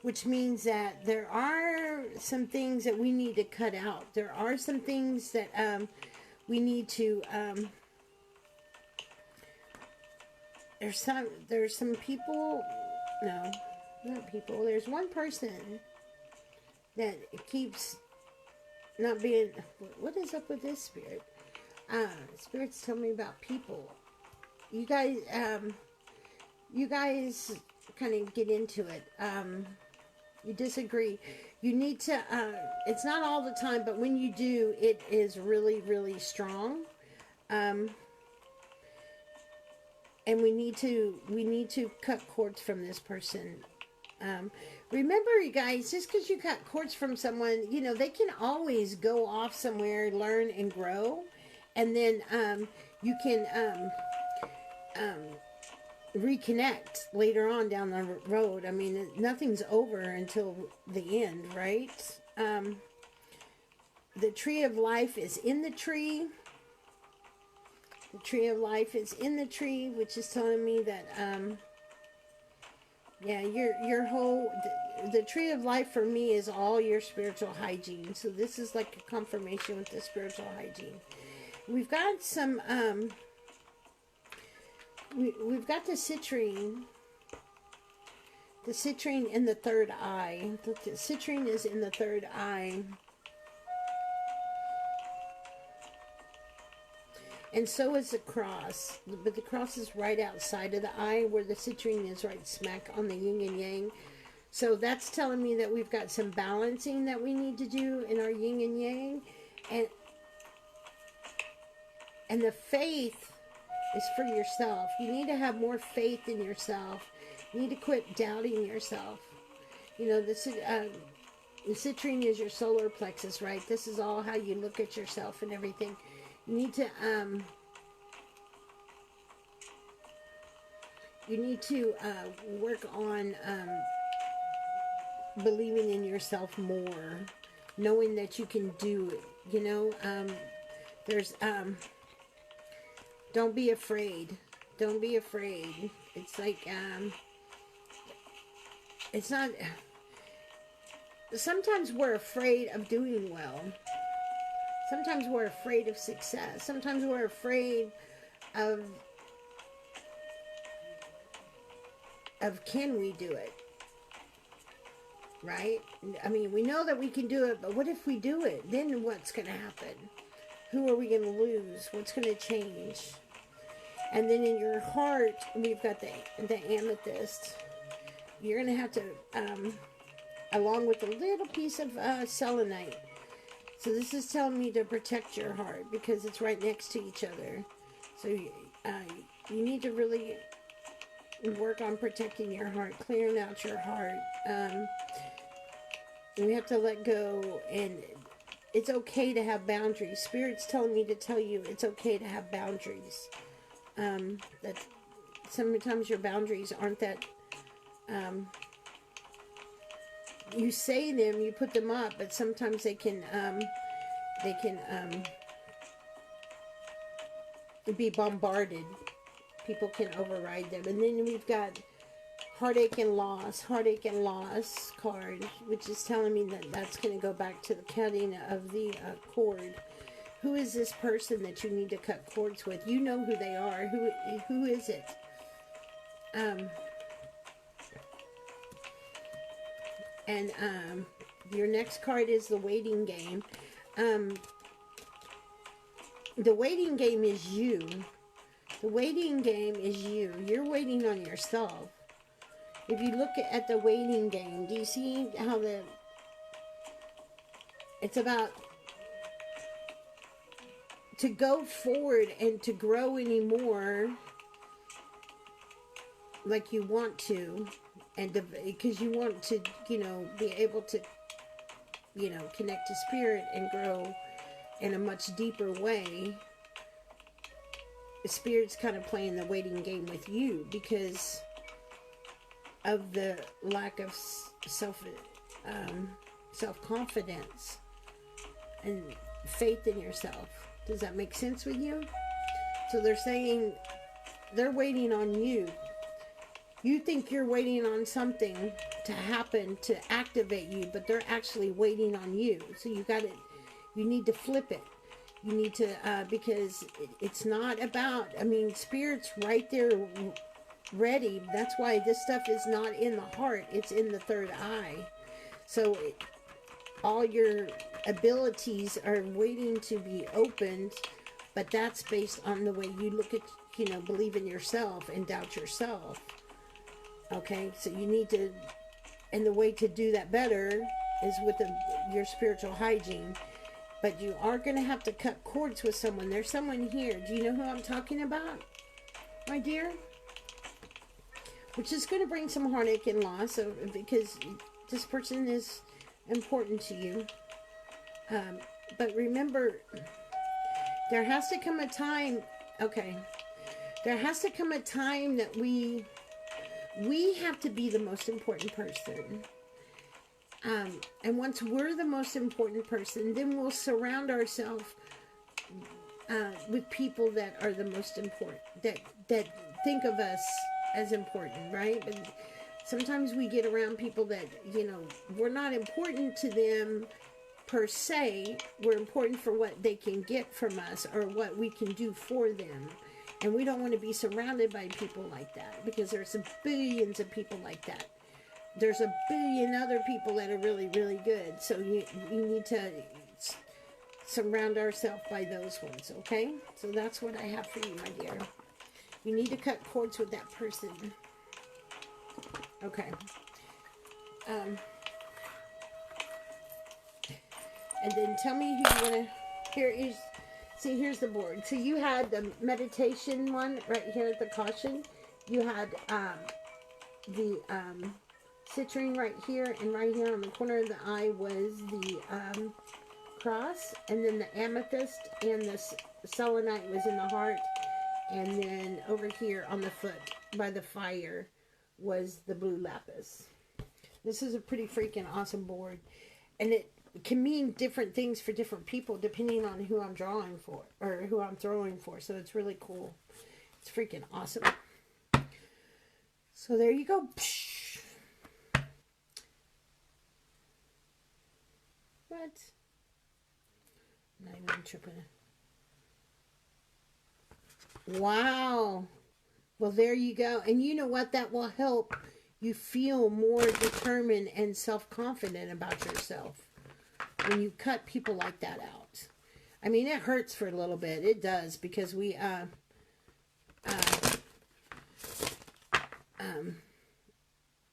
which means that there are some things that we need to cut out. There are some things that we need to, there's some people, no, not people. There's one person that keeps not being, what is up with this spirit? Spirits tell me about people. You guys kind of get into it. You disagree. You need to, it's not all the time, but when you do, it is really, really strong. And we need to cut cords from this person. Remember, you guys, just because you cut cords from someone, they can always go off somewhere, learn and grow. And then, you can, reconnect later on down the road. I mean, nothing's over until the end, right? The tree of life is in the tree. The tree of life is in the tree, which is telling me that, yeah, your whole, the tree of life for me is all your spiritual hygiene. So this is like a confirmation with the spiritual hygiene. We've got some, we've got the citrine in the third eye. The citrine is in the third eye. And so is the cross. But the cross is right outside of the eye, where the citrine is right smack on the yin and yang. So that's telling me that we've got some balancing that we need to do in our yin and yang. And the faith is for yourself. You need to have more faith in yourself. You need to quit doubting yourself. You know, the citrine is your solar plexus, right? This is all how you look at yourself and everything. You need to work on believing in yourself more, knowing that you can do it. You know, don't be afraid. Don't be afraid. It's like, it's not, sometimes we're afraid of doing well. Sometimes we're afraid of success. Sometimes we're afraid of can we do it? Right? I mean, we know that we can do it, but what if we do it? Then what's going to happen? Who are we going to lose? What's going to change? And then in your heart, we've got the amethyst. You're going to have to, along with a little piece of selenite. So this is telling me to protect your heart because it's right next to each other. So you need to really work on protecting your heart, clearing out your heart. We have to let go, and it's okay to have boundaries. Spirit's telling me to tell you it's okay to have boundaries. That sometimes your boundaries aren't that, you say them, you put them up, but sometimes they can be bombarded. People can override them. And then we've got heartache and loss card, which is telling me that that's going to go back to the cutting of the cord. Who is this person that you need to cut cords with? You know who they are. Who is it? Your next card is the waiting game. The waiting game is you. The waiting game is you. You're waiting on yourself. If you look at the waiting game, do you see how it's about to go forward and to grow anymore like you want to, and because you want to, be able to, connect to spirit and grow in a much deeper way. The spirit's kind of playing the waiting game with you because of the lack of self-confidence and faith in yourself. Does that make sense with you? So they're saying they're waiting on you. You think you're waiting on something to happen to activate you, but they're actually waiting on you. So you need to flip it. You need to, because it's not about, Spirit's right there ready. That's why this stuff is not in the heart. It's in the third eye. So all your abilities are waiting to be opened, but that's based on the way you look at, believe in yourself and doubt yourself. Okay, so you need to, and the way to do that better is with your spiritual hygiene. But you are going to have to cut cords with someone. There's someone here. Do you know who I'm talking about, my dear? Which is going to bring some heartache and loss, because this person is important to you. But remember, there has to come a time, there has to come a time that we have to be the most important person. And once we're the most important person, then we'll surround ourselves with people that are the most important, that think of us as important, right? But sometimes we get around people that, we're not important to them per se. We're important for what they can get from us or what we can do for them. And we don't want to be surrounded by people like that, because there's billions of people like that. There's a billion other people that are really, really good. So you need to surround ourselves by those ones, okay? So that's what I have for you, my dear. You need to cut cords with that person. Okay. Um, and then tell me who you want to. Here is. See, here's the board. So you had the meditation one right here at the caution. You had the citrine right here, and right here on the corner of the eye was the cross, and then the amethyst and the selenite was in the heart, and then over here on the foot by the fire was the blue lapis. This is a pretty freaking awesome board, and it can mean different things for different people depending on who I'm drawing for or who I'm throwing for. So it's really cool. It's freaking awesome. So there you go. What? Not even tripping. Wow. Well, there you go. And you know what? That will help you feel more determined and self-confident about yourself when you cut people like that out. I mean, it hurts for a little bit. It does, because we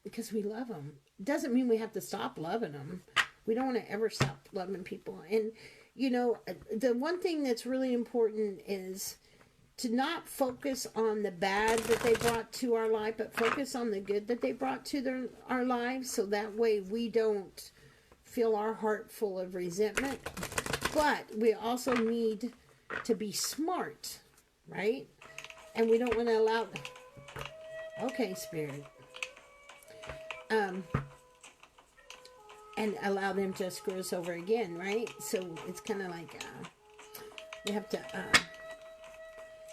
because we love them. It doesn't mean we have to stop loving them. We don't want to ever stop loving people. And, you know, the one thing that's really important is to not focus on the bad that they brought to our life, but focus on the good that they brought to our lives, so that way we don't feel our heart full of resentment. But we also need to be smart, right? And we don't want to allow... Okay, Spirit. And allow them to screw us over again, right? So it's kind of like we have to...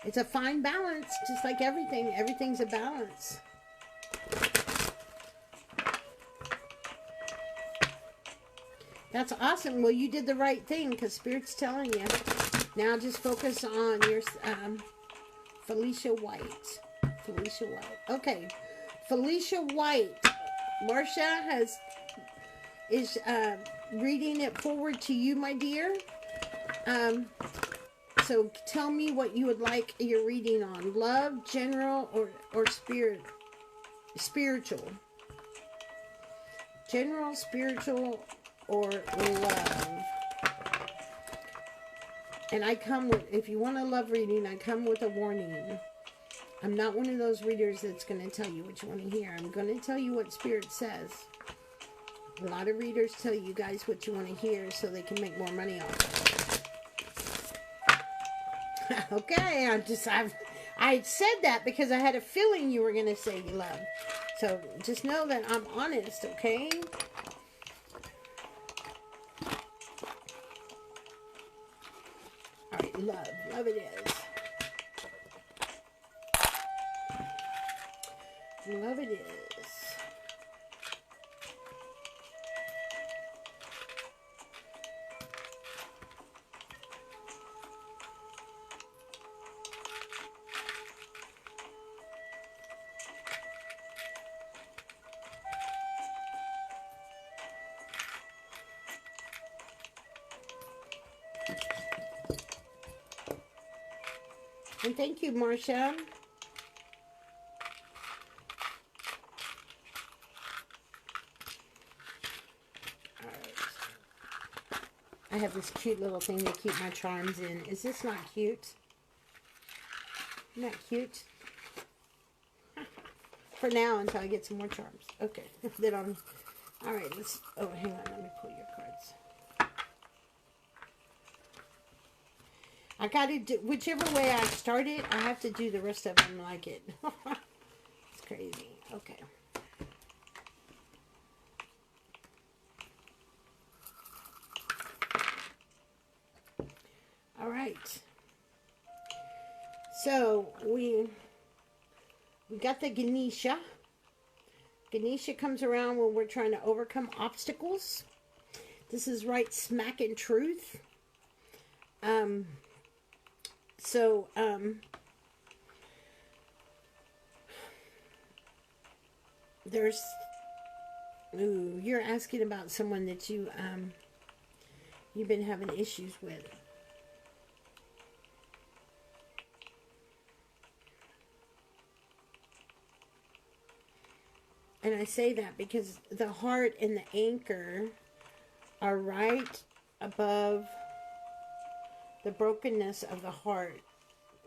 it's a fine balance, just like everything. Everything's a balance. That's awesome. Well, you did the right thing, because Spirit's telling you. Now just focus on your Felicia White. Felicia White. Okay. Felicia White. Marcia is reading it forward to you, my dear. So tell me what you would like your reading on. Love, general, or spiritual. General, spiritual, or love. And I come with, if you want a love reading, I come with a warning. I'm not one of those readers that's going to tell you what you want to hear. I'm going to tell you what Spirit says. A lot of readers tell you guys what you want to hear so they can make more money off it. Okay, I said that because I had a feeling you were going to say love. So just know that I'm honest, okay? All right, love. Love it is. Love it is. And thank you, Marcia. I have this cute little thing to keep my charms in. Is this not cute? Isn't that cute? For now, until I get some more charms. Okay. Then all right, let's... Oh, hang on. Let me pull your cards. I got to do... Whichever way I start it, I have to do the rest of them like it. It's crazy. Okay. All right. So we got the Ganesha. Ganesha comes around when we're trying to overcome obstacles. This is right smack in truth. There's... Ooh, you're asking about someone that you've been having issues with. And I say that because the heart and the anchor are right above the brokenness of the heart.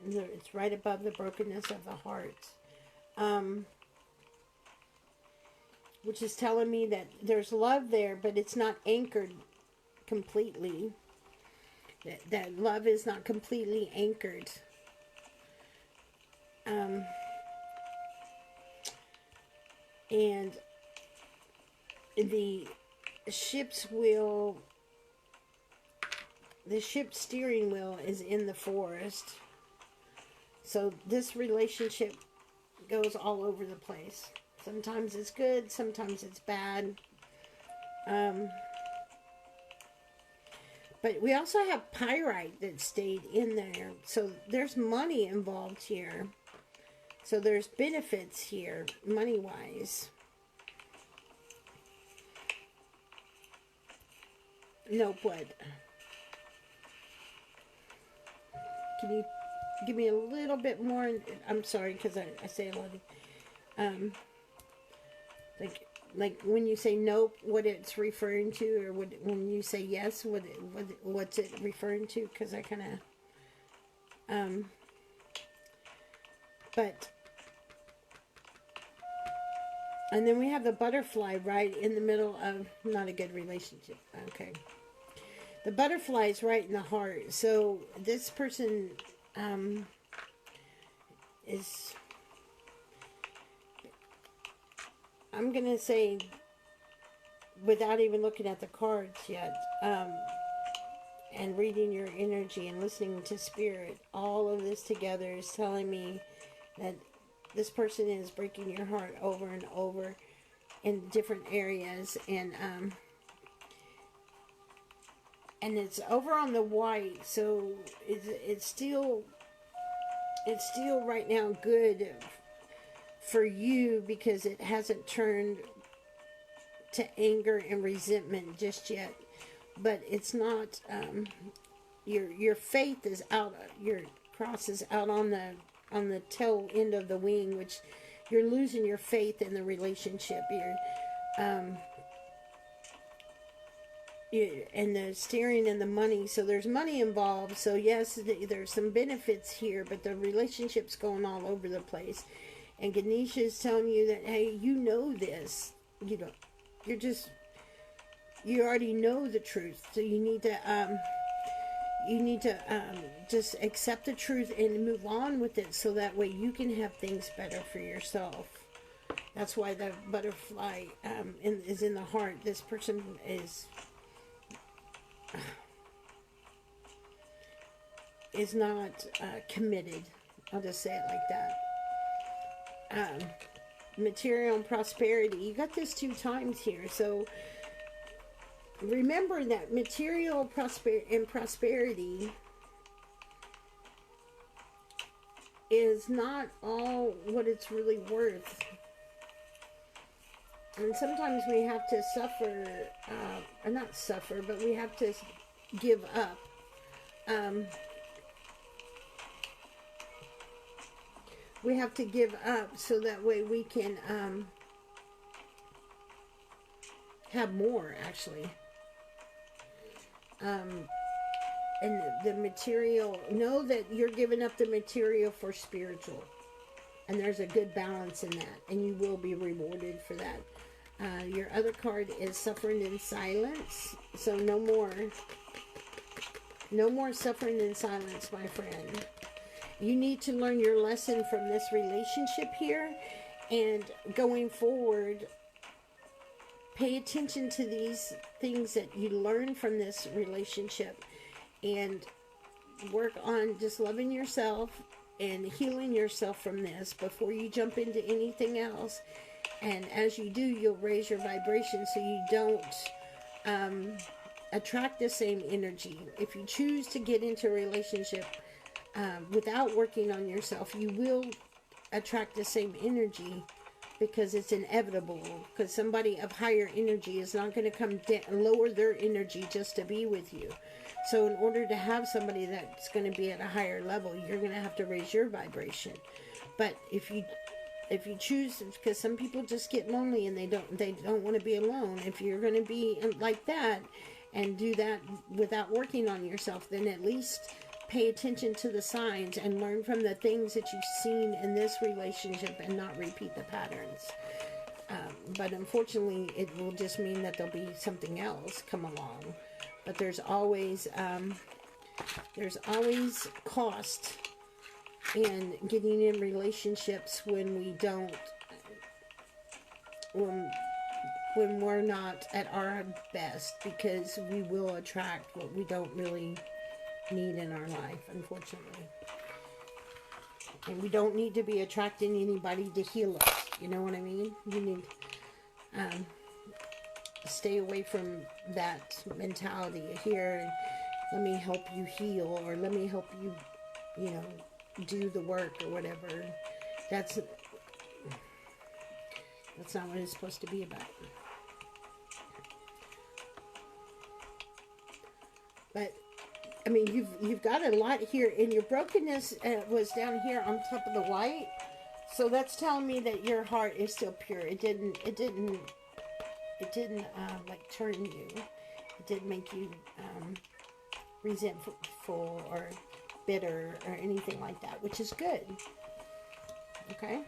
It's right above the brokenness of the heart. Which is telling me that there's love there, but it's not anchored completely. That love is not completely anchored. And the ship's wheel, the ship's steering wheel is in the forest. So this relationship goes all over the place. Sometimes it's good, sometimes it's bad. But we also have pyrite that stayed in there. So there's money involved here. So there's benefits here, money-wise. Nope, what? Can you give me a little bit more? I'm sorry, because I say a lot of... like when you say nope, what it's referring to, or when you say yes, what's it referring to? Because I kind of... But... And then we have the butterfly right in the middle of not a good relationship. Okay. The butterfly is right in the heart. So this person is... I'm going to say, without even looking at the cards yet, and reading your energy and listening to spirit, all of this together is telling me that this person is breaking your heart over and over in different areas, and it's over on the white, so it's still right now good for you because it hasn't turned to anger and resentment just yet. But it's not, your faith is out, your cross is out on the tail end of the wing, which you're losing your faith in the relationship. And the steering and the money, so there's money involved. So yes, there's some benefits here, but the relationship's going all over the place. And Ganesha is telling you that, hey, you know this. You already know the truth. So you need to just accept the truth and move on with it, so that way you can have things better for yourself. That's why the butterfly is in the heart. This person is not committed. I'll just say it like that. Material and prosperity. You got this 2 times here. So remember that material prosperity is not all what it's really worth. And sometimes we have to suffer, or not suffer, but we have to give up. We have to give up so that way we can have more, actually. And the material, know that you're giving up the material for spiritual. And there's a good balance in that. And you will be rewarded for that. Your other card is suffering in silence. So no more suffering in silence, my friend. You need to learn your lesson from this relationship here. And going forward, pay attention to these things that you learn from this relationship. And work on just loving yourself and healing yourself from this before you jump into anything else. And as you do, you'll raise your vibration so you don't attract the same energy. If you choose to get into a relationship without working on yourself, you will attract the same energy, because it's inevitable. Because somebody of higher energy is not going to come lower their energy just to be with you. So in order to have somebody that's going to be at a higher level, you're going to have to raise your vibration. But if you if you choose, because some people just get lonely and they don't want to be alone. If you're going to be like that and do that without working on yourself, then at least pay attention to the signs and learn from the things that you've seen in this relationship and not repeat the patterns. But unfortunately, it will just mean that there'll be something else come along. But there's always cost in getting in relationships when we don't, when we're not at our best, because we will attract what we don't really need in our life, unfortunately. And we don't need to be attracting anybody to heal us. You know what I mean? You need stay away from that mentality here. Let me help you heal, or let me help you, you know, do the work or whatever. That's not what it's supposed to be about. But I mean, you've got a lot here, and your brokenness was down here on top of the white. So that's telling me that your heart is still pure. It didn't like turn you. It didn't make you resentful or bitter or anything like that, which is good. Okay?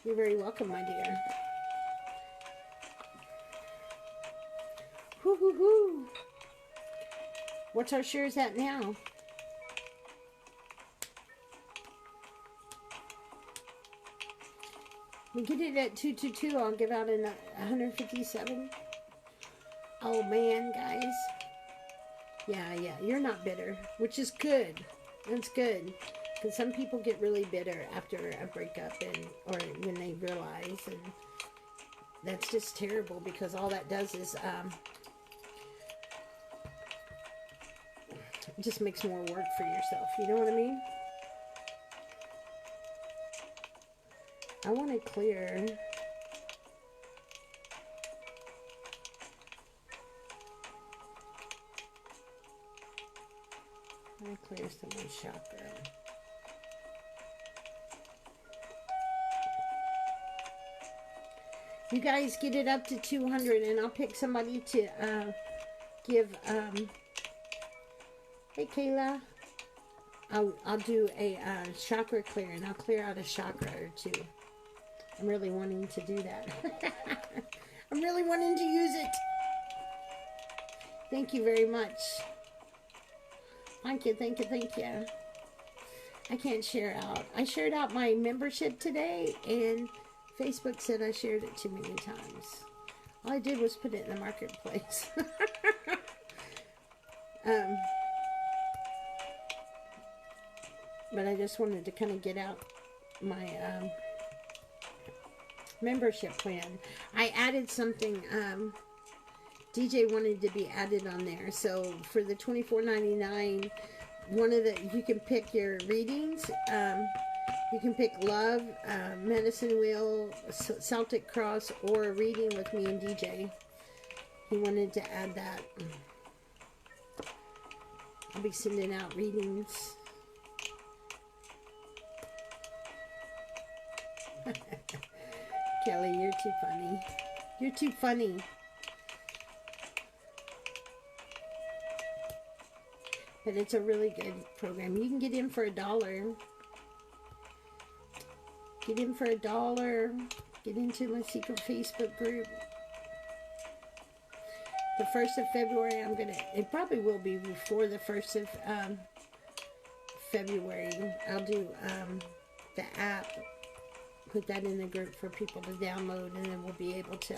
You're very welcome, my dear. Hoo hoo hoo. What's our shares at now? We get it at 222. I'll give out 157. Oh man, guys. Yeah, you're not bitter, which is good. That's good. Because some people get really bitter after a breakup, or when they realize, and that's just terrible, because all that does is it just makes more work for yourself. You know what I mean? I want to clear. I want to clear someone's chakra. You guys get it up to 200, and I'll pick somebody to give. Hey, Kayla. I'll do a chakra clear, and I'll clear out a chakra or two. I'm really wanting to do that. I'm really wanting to use it. Thank you very much. Thank you. I can't share out. I shared out my membership today, and Facebook said I shared it too many times. All I did was put it in the marketplace. But I just wanted to kind of get out my membership plan. I added something. DJ wanted to be added on there. So for the $24.99, you can pick your readings. You can pick Love, Medicine Wheel, Celtic Cross, or a reading with me and DJ. He wanted to add that. I'll be sending out readings. Kelly, you're too funny. You're too funny. But it's a really good program. You can get in for $1. Get in for $1. Get into my secret Facebook group. The 1st of February, it probably will be before the 1st of February. I'll do the app. Put that in the group for people to download, and then we'll be able to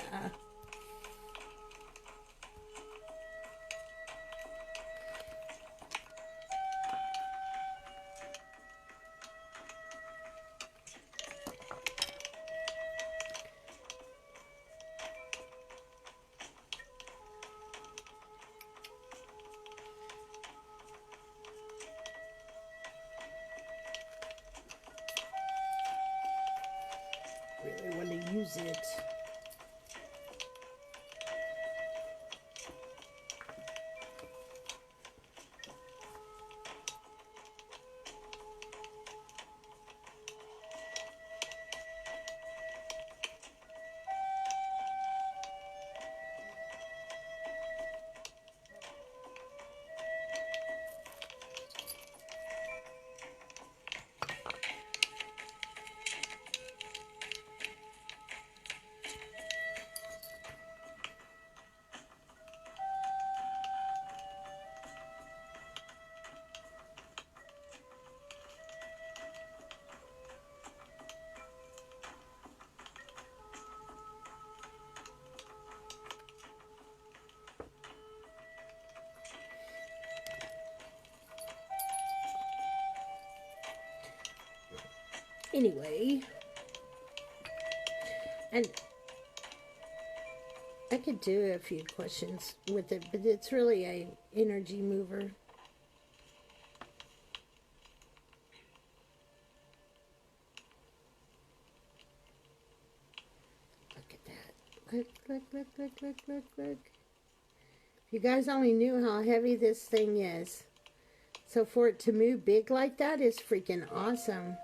really want to use it. Anyway, and I could do a few questions with it, but it's really a energy mover. Look at that. Look, look, look, look, look, look, look. If you guys only knew how heavy this thing is. So for it to move big like that is freaking awesome.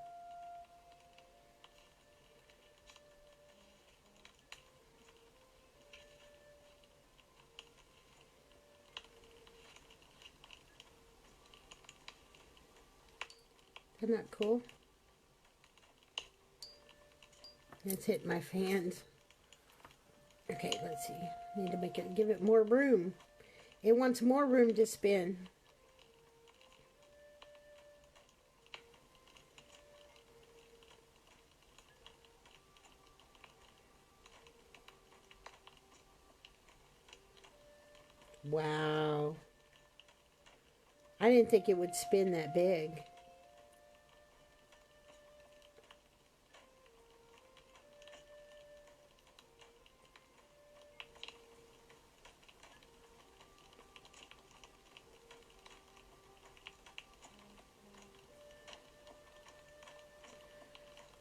Isn't that cool? It's hitting my fans. Okay, let's see. Need to make it, give it more room. It wants more room to spin. Wow. I didn't think it would spin that big.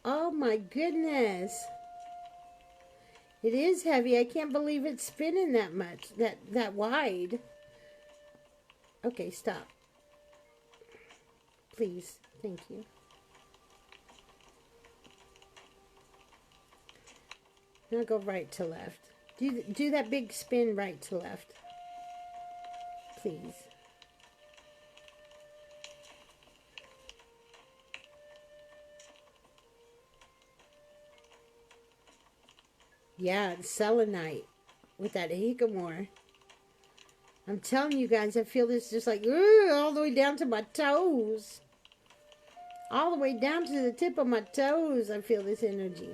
Oh my goodness. It is heavy. I can't believe it's spinning that much, that wide. Okay, stop. Please. Thank you. Now go right to left. Do that big spin right to left. Please. Yeah, it's selenite with that hickamore. I'm telling you guys, I feel this just like all the way down to my toes. All the way down to the tip of my toes, I feel this energy.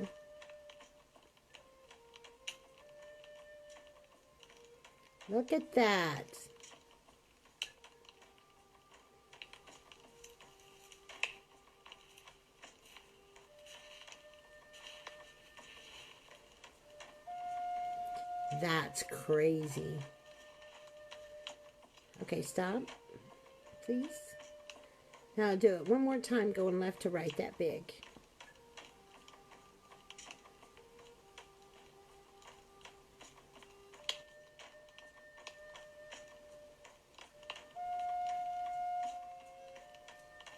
Look at that. That's crazy. Okay, stop. Please. Now do it one more time, going left to right that big.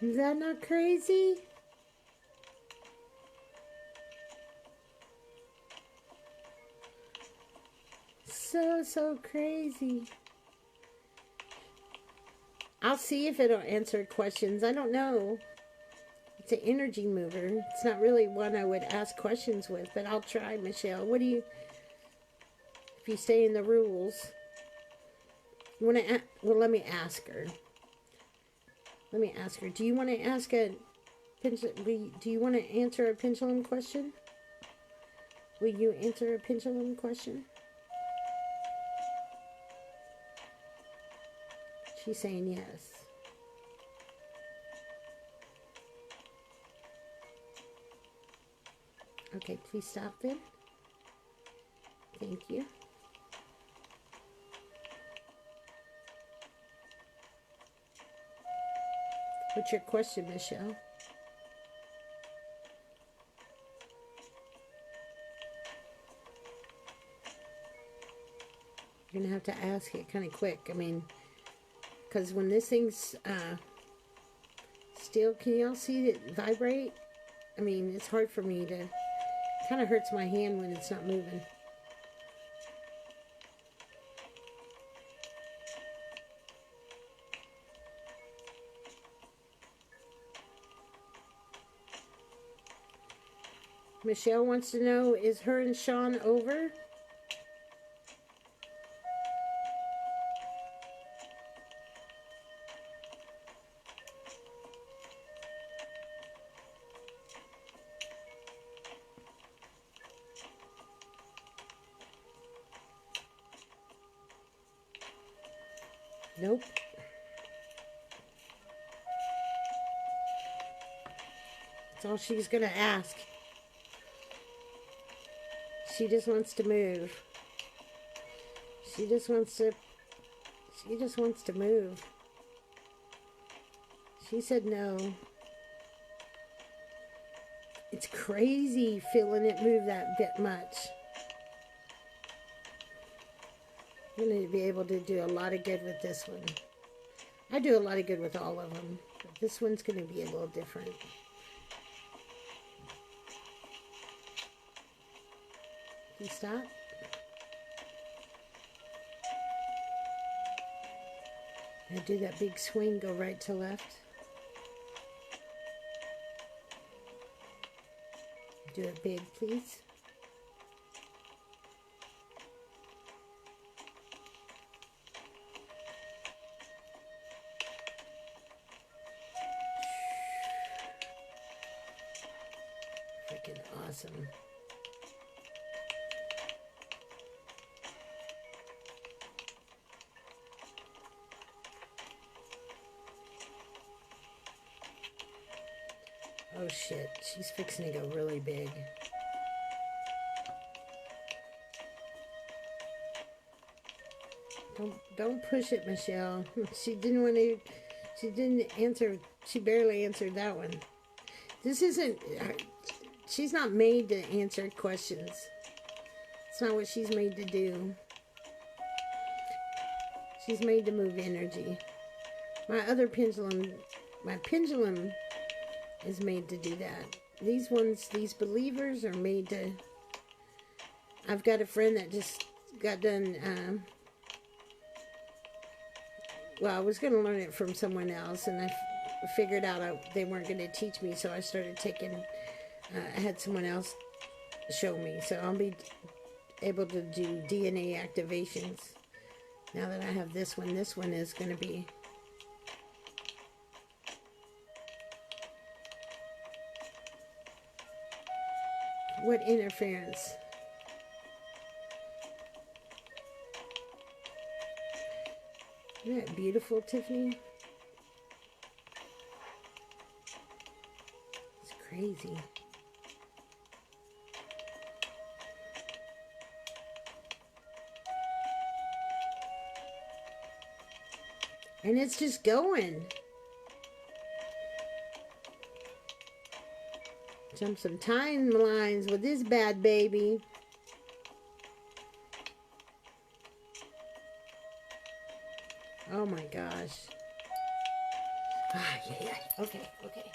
Is that not crazy? So crazy. I'll see if it'll answer questions. I don't know. It's an energy mover. It's not really one I would ask questions with, but I'll try, Michelle. What do you... If you stay in the rules. You want to... Well, let me ask her. Let me ask her. Do you want to ask a... Do you want to answer a pendulum question? Will you answer a pendulum question? She's saying yes. Okay, please stop then. Thank you. What's your question, Michelle? You're going to have to ask it kind of quick. I mean... Because when this thing's still, can y'all see it vibrate? I mean, it's hard for me to, kind of hurts my hand when it's not moving. Michelle wants to know, is her and Sean over? Nope. That's all she's gonna ask. She just wants to move. She just wants to move. She said no. It's crazy feeling it move that bit much. I'm going to be able to do a lot of good with this one. I do a lot of good with all of them, but this one's going to be a little different. Can you stop? I do that big swing, go right to left. Do it big, please. Freaking awesome. Oh shit, she's fixing to go really big. Don't push it, Michelle. She didn't answer, she barely answered that one. This isn't, she's not made to answer questions. It's not what she's made to do. She's made to move energy. My pendulum is made to do that. These ones, these believers are made to... I've got a friend that just got done... well, I was going to learn it from someone else, and I figured out they weren't going to teach me, so I started taking... I had someone else show me, so I'll be able to do DNA activations. Now that I have this one is going to be... What interference? Isn't that beautiful, Tiffany? It's crazy. And it's just going. Jump some timelines with this bad baby. Oh my gosh. Ah, yeah. Okay. Look at it.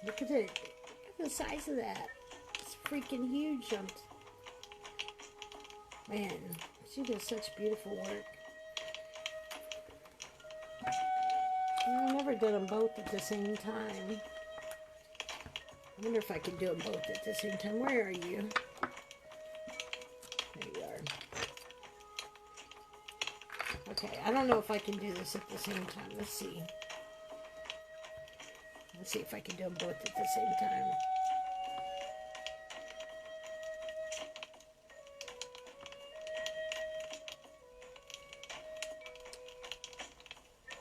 Look at the size of that. It's freaking huge. Man, she does such beautiful work. I've never done them both at the same time. I wonder if I can do them both at the same time. Where are you? There you are. Okay, I don't know if I can do this at the same time. Let's see. Let's see if I can do them both at the same time.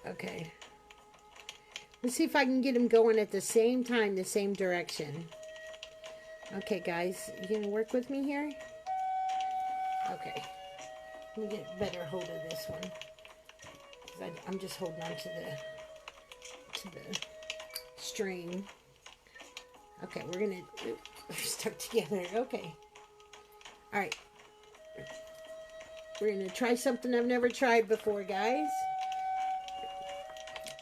Okay. Let's see if I can get them going at the same time, the same direction. Okay, guys, you gonna work with me here? Okay. Let me get a better hold of this one. 'Cause I'm just holding on to the string. Okay, we're gonna stuck together. Okay. All right. We're gonna try something I've never tried before, guys.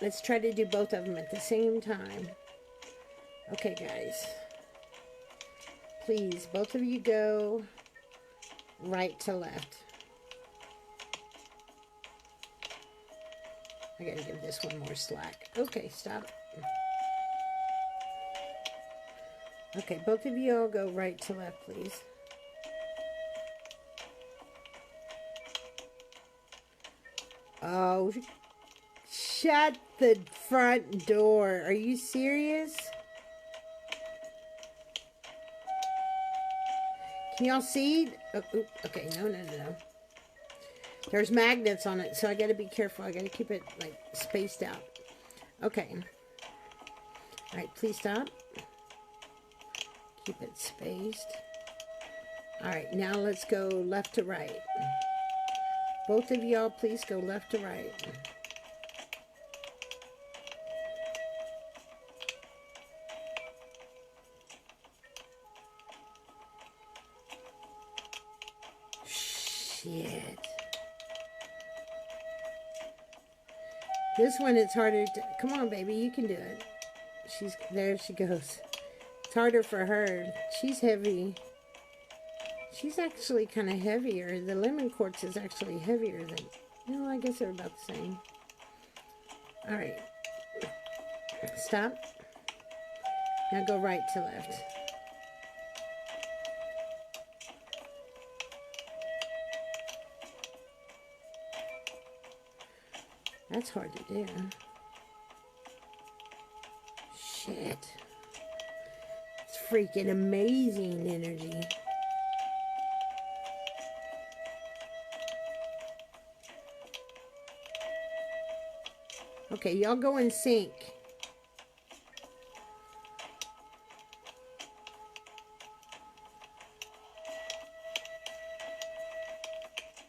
Let's try to do both of them at the same time. Okay, guys. Please, both of you go right to left. I gotta give this one more slack. Okay, stop. Okay, both of you all go right to left, please. Oh, shut the front door. Are you serious? Can y'all see? Oh, okay, no. There's magnets on it, so I got to be careful. I got to keep it like spaced out. Okay. All right, please stop. Keep it spaced. All right, now let's go left to right. Both of y'all, please go left to right. Shit. This one, it's harder to... Come on, baby, you can do it. There she goes. It's harder for her. She's heavy. She's actually kind of heavier. The lemon quartz is actually heavier than... No, I guess they're about the same. All right. Stop. Now go right to left. That's hard to do. Shit. It's freaking amazing energy. Okay, y'all go in sync.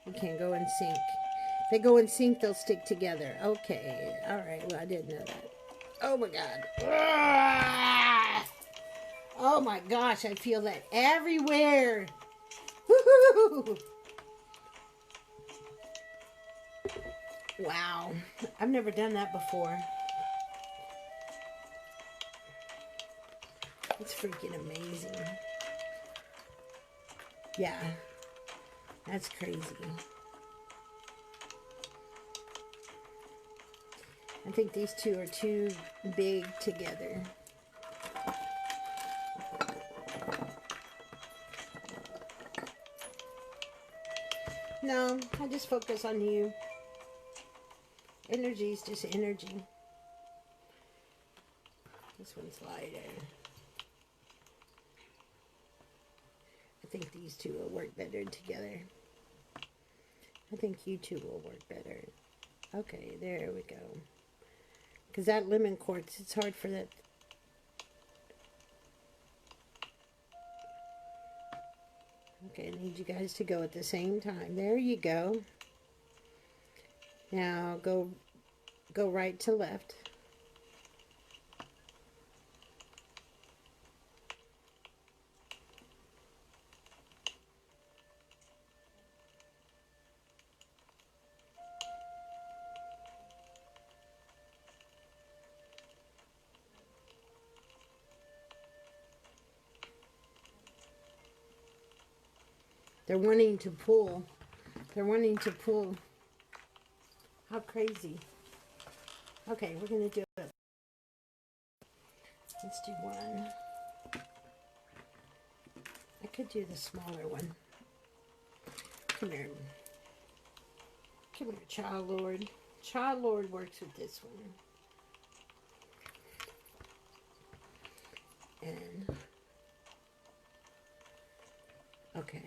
You can't go in sync. If they go in sync, they'll stick together. Okay. All right. Well, I didn't know that. Oh, my God. Ah! Oh, my gosh. I feel that everywhere. Woo-hoo! Wow. I've never done that before. It's freaking amazing. Yeah. That's crazy. I think these two are too big together. No, I just focus on you. Energy is just energy. This one's lighter. I think these two will work better together. I think you two will work better. Okay, there we go. Because that lemon quartz, it's hard for that. Okay, I need you guys to go at the same time. There you go. Now go right to left. They're wanting to pull. They're wanting to pull. How crazy. Okay, we're going to do it. Let's do one. I could do the smaller one. Come here. Come here, Child Lord. Child Lord works with this one. And... okay.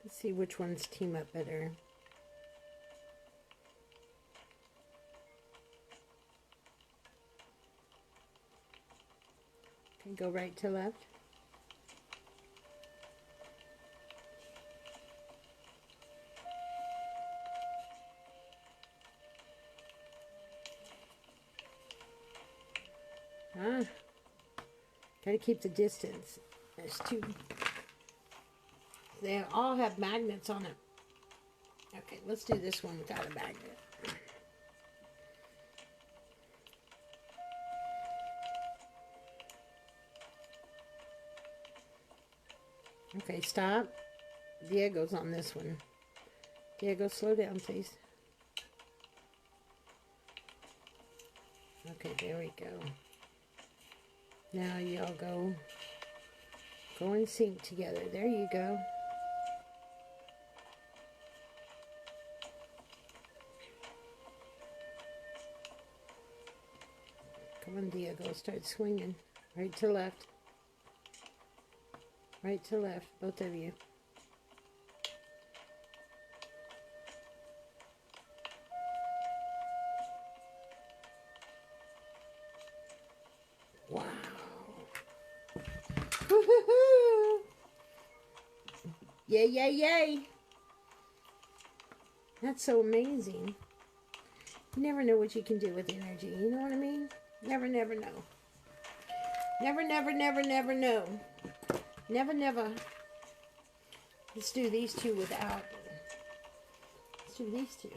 Let's see which ones team up better. Okay, go right to left. Gotta keep the distance. There's two. They all have magnets on it. Okay, let's do this one without a magnet. Okay, stop. Diego's on this one. Diego, slow down, please. Okay, there we go. Now y'all go in sync together. There you go. Come on, Diego, start swinging. Right to left. Right to left, both of you. Wow. Woo-hoo-hoo. Yay, yay, yay. That's so amazing. You never know what you can do with energy. You know what I mean? Never, never know. Never, never, never, never know. Never, never. Let's do these two without. Let's do these two.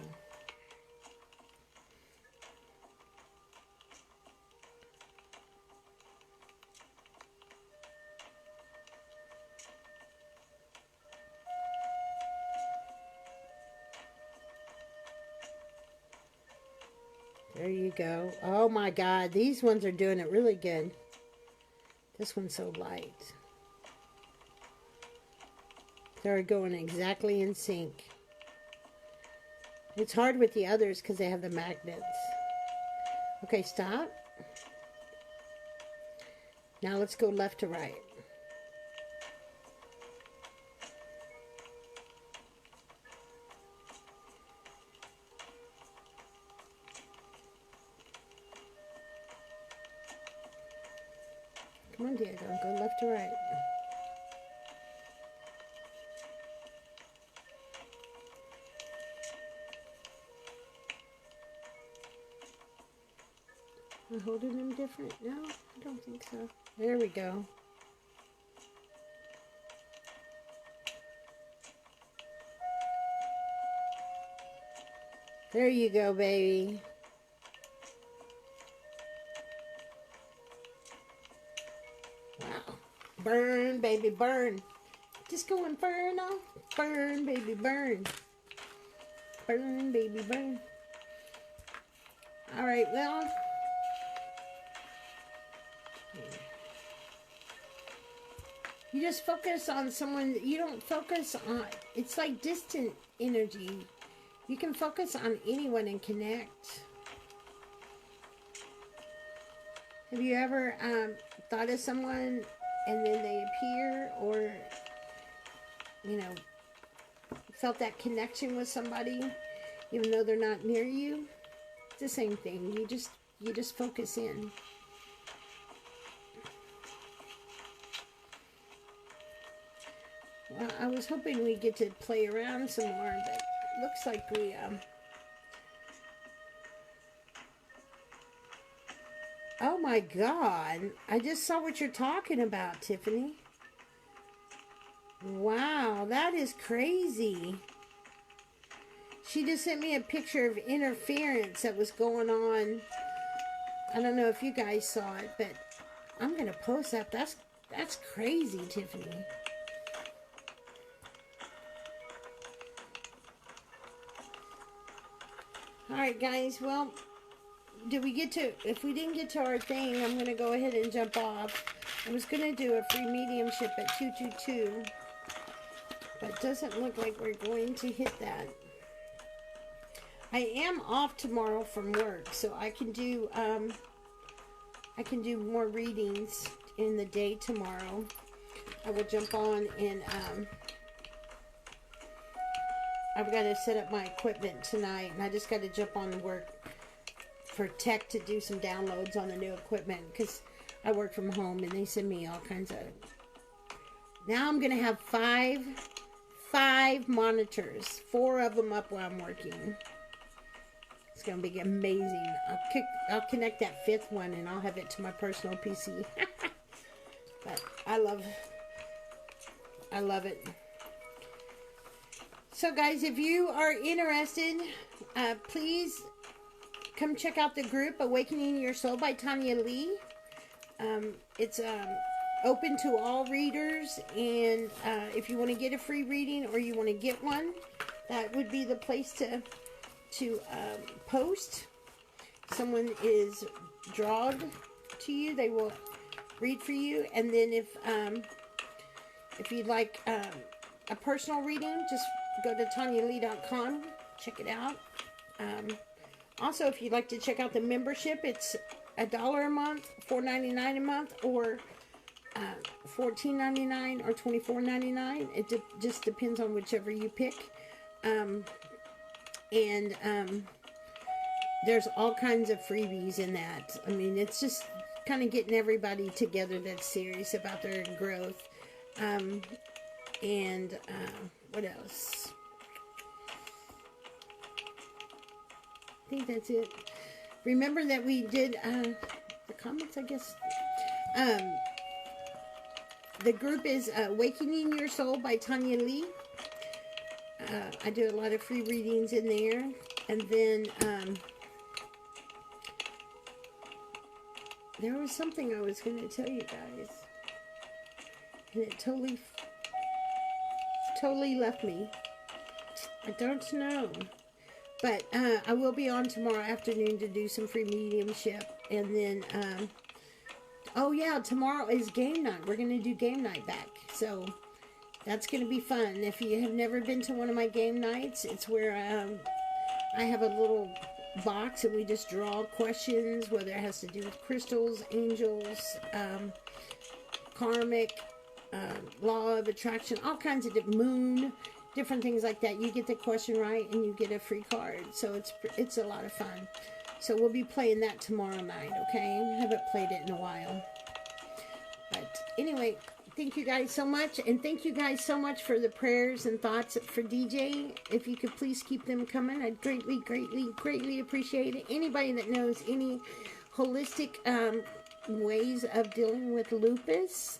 There you go. Oh my God, these ones are doing it really good. This one's so light. They're going exactly in sync. It's hard with the others because they have the magnets. Okay, stop. Now let's go left to right. Come on, Diego, go left to right. Am I holding them different? No, I don't think so. There we go. There you go, baby. Wow. Burn, baby, burn. Just go and burn off. Burn, baby, burn. Burn, baby, burn. All right, well. You just focus on someone. You don't focus on. It's like distant energy. You can focus on anyone and connect. Have you ever thought of someone and then they appear, or you know, felt that connection with somebody, even though they're not near you? It's the same thing. You just focus in. Well, I was hoping we'd get to play around some more, but looks like we Oh my God. I just saw what you're talking about, Tiffany. Wow, that is crazy. She just sent me a picture of interference that was going on. I don't know if you guys saw it, but I'm going to post that. That's crazy, Tiffany. Alright, guys, well, if we didn't get to our thing, I'm going to go ahead and jump off. I was going to do a free mediumship at 222, but it doesn't look like we're going to hit that. I am off tomorrow from work, so I can do more readings in the day tomorrow. I will jump on and I've got to set up my equipment tonight, and I just got to jump on to work for tech to do some downloads on the new equipment, because I work from home and they send me all kinds of. Now I'm gonna have five monitors, 4 of them up while I'm working. It's gonna be amazing. I'll connect that 5th one and I'll have it to my personal PC. But I love it. So guys, if you are interested, please come check out the group Awakening Your Soul by Tanya Lee. It's open to all readers, and if you want to get a free reading or you want to get one, that would be the place to post. Someone is drawn to you, they will read for you. And then if you'd like a personal reading, just go to TanyaLee.com, check it out. Also, if you'd like to check out the membership, it's $1 a month, $4.99 a month, or $14.99 or $24.99. It just depends on whichever you pick. There's all kinds of freebies in that. I mean, it's just kind of getting everybody together that's serious about their growth. What else? I think that's it. Remember that we did the comments, I guess. The group is Awakening Your Soul by Tanya Lee. I do a lot of free readings in there. And then there was something I was going to tell you guys. And it totally left me. I don't know. But I will be on tomorrow afternoon to do some free mediumship. And then, oh yeah, tomorrow is game night. We're going to do game night back. So that's going to be fun. If you have never been to one of my game nights, it's where I have a little box and we just draw questions, whether it has to do with crystals, angels, karmic, law of attraction, all kinds of moon, different things like that. You get the question right and you get a free card. So it's a lot of fun. So we'll be playing that tomorrow night, okay? I haven't played it in a while. But anyway, thank you guys so much. And thank you guys so much for the prayers and thoughts for DJ. If you could please keep them coming, I'd greatly, greatly, greatly appreciate it. Anybody that knows any holistic ways of dealing with lupus,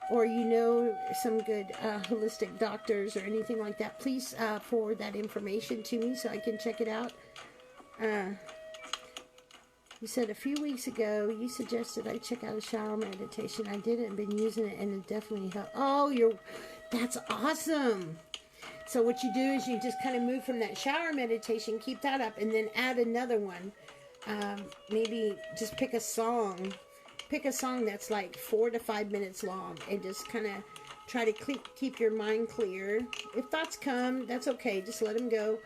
or you know some good holistic doctors or anything like that, please forward that information to me so I can check it out. You said a few weeks ago you suggested I check out a shower meditation. I did it and been using it, and it definitely helped. Oh, that's awesome. So what you do is you just kind of move from that shower meditation, keep that up, and then add another one. Maybe just pick a song. Pick a song that's like 4 to 5 minutes long, and just kind of try to keep your mind clear. If thoughts come, that's okay. Just let them go.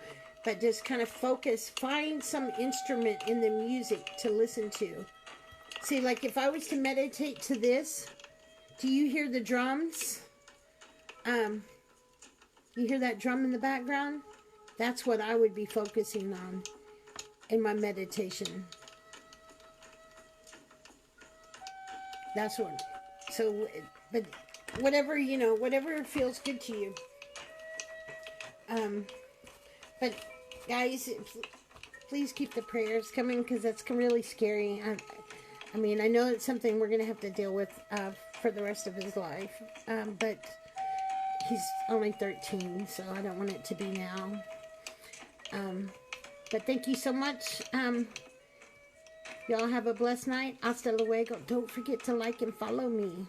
But just kind of focus. Find some instrument in the music to listen to. See, like if I was to meditate to this, do you hear the drums? You hear that drum in the background? That's what I would be focusing on in my meditation. That's what. So, but whatever, whatever feels good to you. But guys, please keep the prayers coming, because that's really scary. I mean, I know it's something we're going to have to deal with for the rest of his life. But he's only 13, so I don't want it to be now. But thank you so much. Y'all have a blessed night. Hasta luego. Don't forget to like and follow me.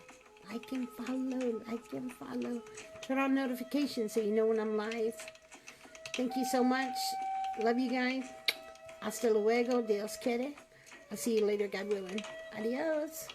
Like and follow. Turn on notifications so you know when I'm live. Thank you so much. Love you guys. Hasta luego. Dios quiere. I'll see you later, God willing. Adios.